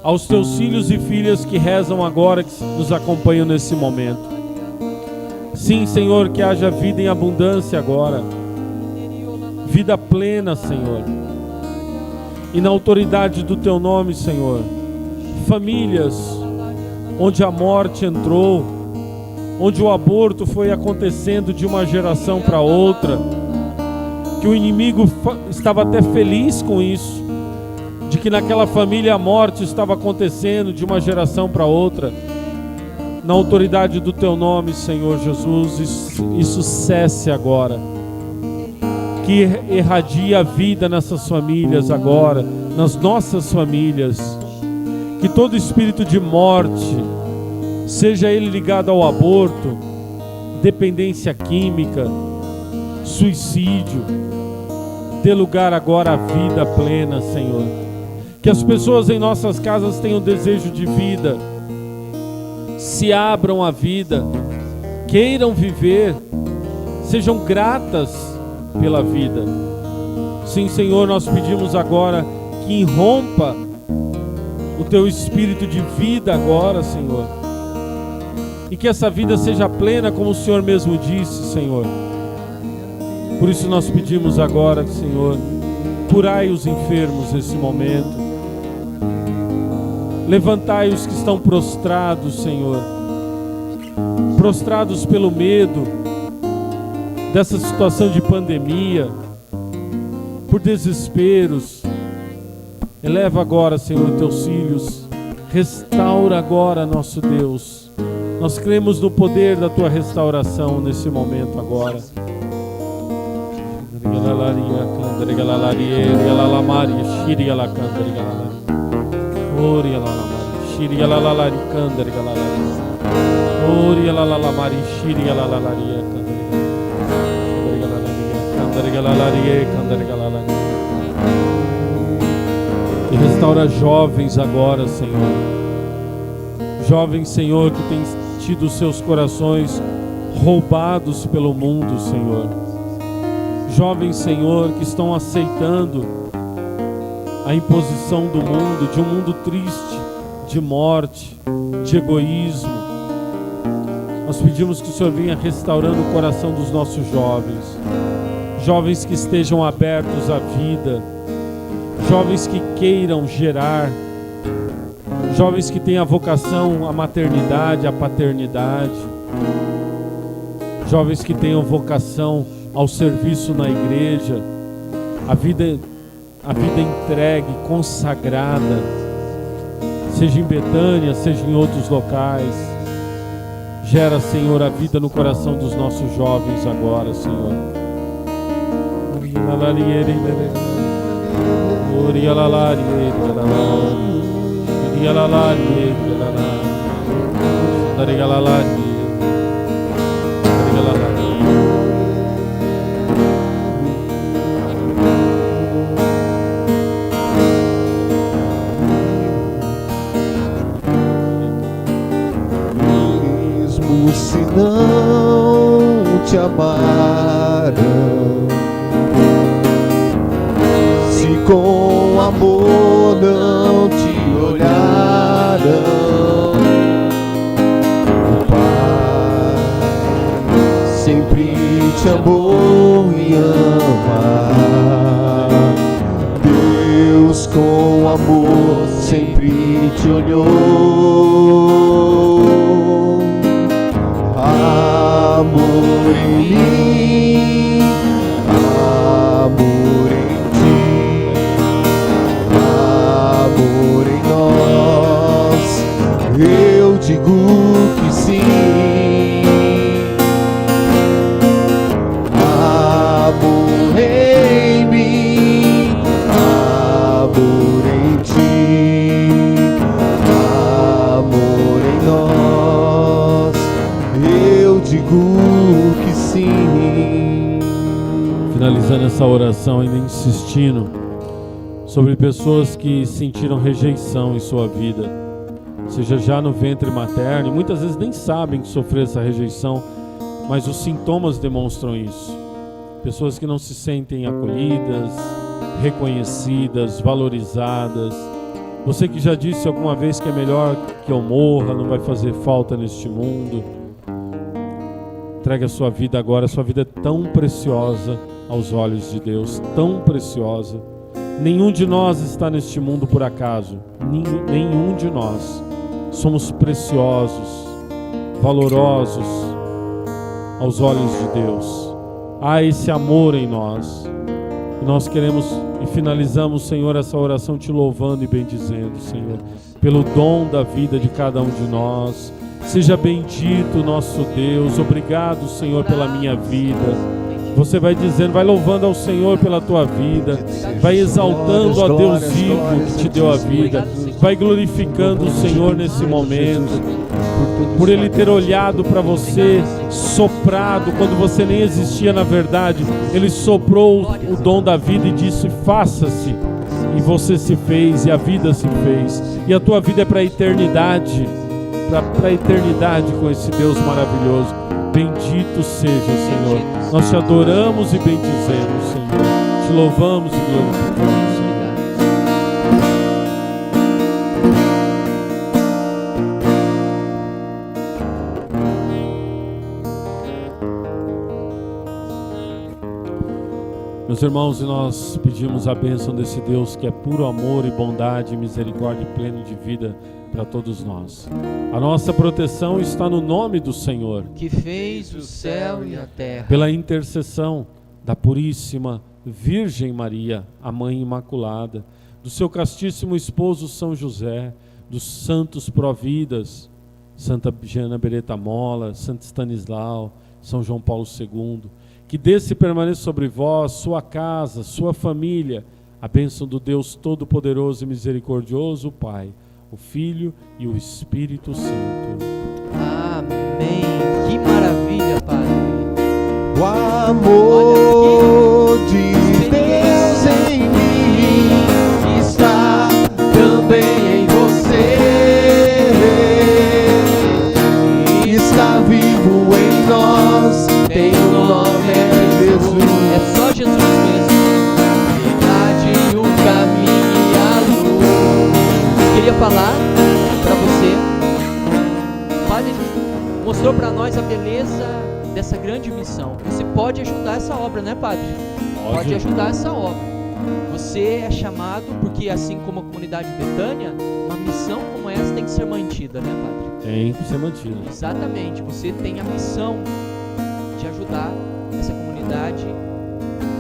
aos teus filhos e filhas que rezam agora, que nos acompanham nesse momento. Sim, Senhor, que haja vida em abundância agora, vida plena, Senhor. E na autoridade do teu nome, Senhor, famílias onde a morte entrou, onde o aborto foi acontecendo de uma geração para outra, que o inimigo estava até feliz com isso, de que naquela família a morte estava acontecendo de uma geração para outra. Na autoridade do teu nome, Senhor Jesus, isso cesse agora. Que irradie a vida nessas famílias agora, nas nossas famílias. Que todo espírito de morte, seja ele ligado ao aborto, dependência química, suicídio, dê lugar agora à vida plena, Senhor. Que as pessoas em nossas casas tenham desejo de vida, se abram à vida, queiram viver, sejam gratas pela vida. Sim, Senhor, nós pedimos agora que irrompa o teu espírito de vida agora, Senhor, e que essa vida seja plena, como o Senhor mesmo disse, Senhor. Por isso nós pedimos agora, Senhor, curai os enfermos nesse momento, levantai os que estão prostrados, Senhor, prostrados pelo medo dessa situação de pandemia, por desesperos. Eleva agora, Senhor, teus filhos, restaura agora, nosso Deus. Nós cremos no poder da tua restauração nesse momento agora. E restaura jovens agora, Senhor. Jovens, Senhor, que têm tido seus corações roubados pelo mundo, Senhor. Jovens, Senhor, que estão aceitando a imposição do mundo, de um mundo triste, de morte, de egoísmo. Nós pedimos que o Senhor venha restaurando o coração dos nossos jovens. Jovens que estejam abertos à vida. Jovens que queiram gerar. Jovens que tenham a vocação à maternidade, à paternidade. Jovens que tenham vocação ao serviço na igreja. A vida entregue, consagrada. Seja em Betânia, seja em outros locais. Gera, Senhor, a vida no coração dos nossos jovens agora, Senhor. Mesmo se não te amaram, se com amor não te olharam, o Pai sempre te amou e ama. Deus com amor sempre te olhou. Amor em mim, amor em ti, amor em nós, eu digo que sim. Amor em mim, amor em ti, amor em nós, eu digo que sim. Finalizando essa oração, ainda insistindo sobre pessoas que sentiram rejeição em sua vida, seja já no ventre materno, e muitas vezes nem sabem que sofreram essa rejeição, mas os sintomas demonstram isso. Pessoas que não se sentem acolhidas, reconhecidas, valorizadas. Você que já disse alguma vez que é melhor que eu morra, não vai fazer falta neste mundo. Entregue a sua vida agora. A sua vida é tão preciosa aos olhos de Deus, tão preciosa. Nenhum de nós está neste mundo por acaso. Nenhum de nós. Somos preciosos, valorosos aos olhos de Deus. Há esse amor em nós. E nós queremos e finalizamos, Senhor, essa oração te louvando e bendizendo, Senhor, pelo dom da vida de cada um de nós. Seja bendito, nosso Deus. Obrigado, Senhor, pela minha vida. Você vai dizendo, vai louvando ao Senhor pela tua vida, vai exaltando a Deus vivo que te deu a vida, vai glorificando o Senhor nesse momento, por Ele ter olhado para você, soprado, quando você nem existia na verdade, Ele soprou o dom da vida e disse, faça-se, e você se fez, e a vida se fez, e a tua vida é para a eternidade, para a eternidade com esse Deus maravilhoso. Bendito seja, Senhor. Nós te adoramos e bendizemos, Senhor. Te louvamos e glorificamos, Senhor. Meus irmãos, e nós pedimos a bênção desse Deus que é puro amor e bondade e misericórdia e pleno de vida para todos nós. A nossa proteção está no nome do Senhor, que fez o céu e a terra. Pela intercessão da puríssima Virgem Maria, a Mãe Imaculada, do seu castíssimo esposo São José, dos santos providas, Santa Giana Beretta Mola, Santo Stanislau, São João Paulo II, que desça e permaneça sobre vós, sua casa, sua família, a bênção do Deus Todo-Poderoso e Misericordioso, o Pai, o Filho e o Espírito Santo. Amém. Que maravilha, Pai. O amor de Deus em mim está queria falar para você, o Padre mostrou para nós a beleza dessa grande missão. Você pode ajudar essa obra, né, Padre? Pode ajudar essa obra. Você é chamado, porque assim como a comunidade Betânia, uma missão como essa tem que ser mantida, né, Padre? Tem que ser mantida. Exatamente, você tem a missão de ajudar essa comunidade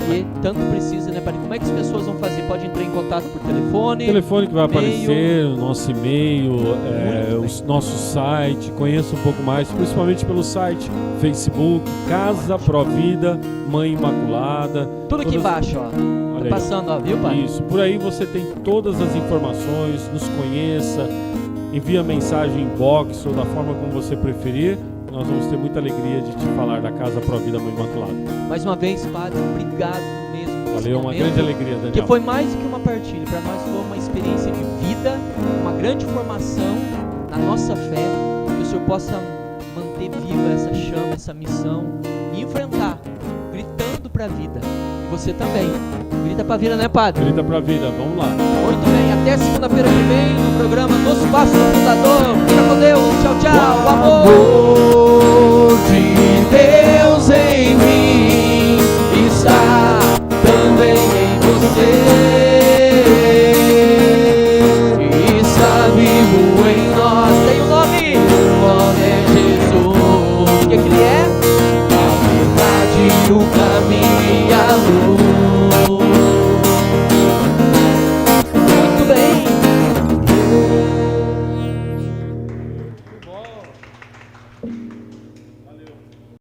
que tanto precisa, né, Padre? Como é que as pessoas vão fazer? Pode entrar em contato por telefone? O telefone que vai e-mail. aparecer, o nosso e-mail, o nosso site, conheça um pouco mais, principalmente pelo site, Facebook, Casa Provida, Mãe Imaculada. Tudo aqui embaixo, ó. Tá passando, ó, viu, Padre? Isso, por aí você tem todas as informações, nos conheça, envia mensagem em box ou da forma como você preferir. Nós vamos ter muita alegria de te falar da Casa Provida Mãe Imaculada. Mais uma vez, Padre, obrigado mesmo. Valeu, uma grande alegria, Daniel. Que foi mais do que uma partilha, para nós foi uma experiência de vida, uma grande formação na nossa fé, que o Senhor possa manter viva essa chama, essa missão e enfrentar, gritando para a vida. E você também, grita para a vida, né, Padre? Grita para a vida, vamos lá. Muito bem, até segunda-feira que vem no programa Nos Passos do Fundador. Fica com Deus, tchau, tchau, amor!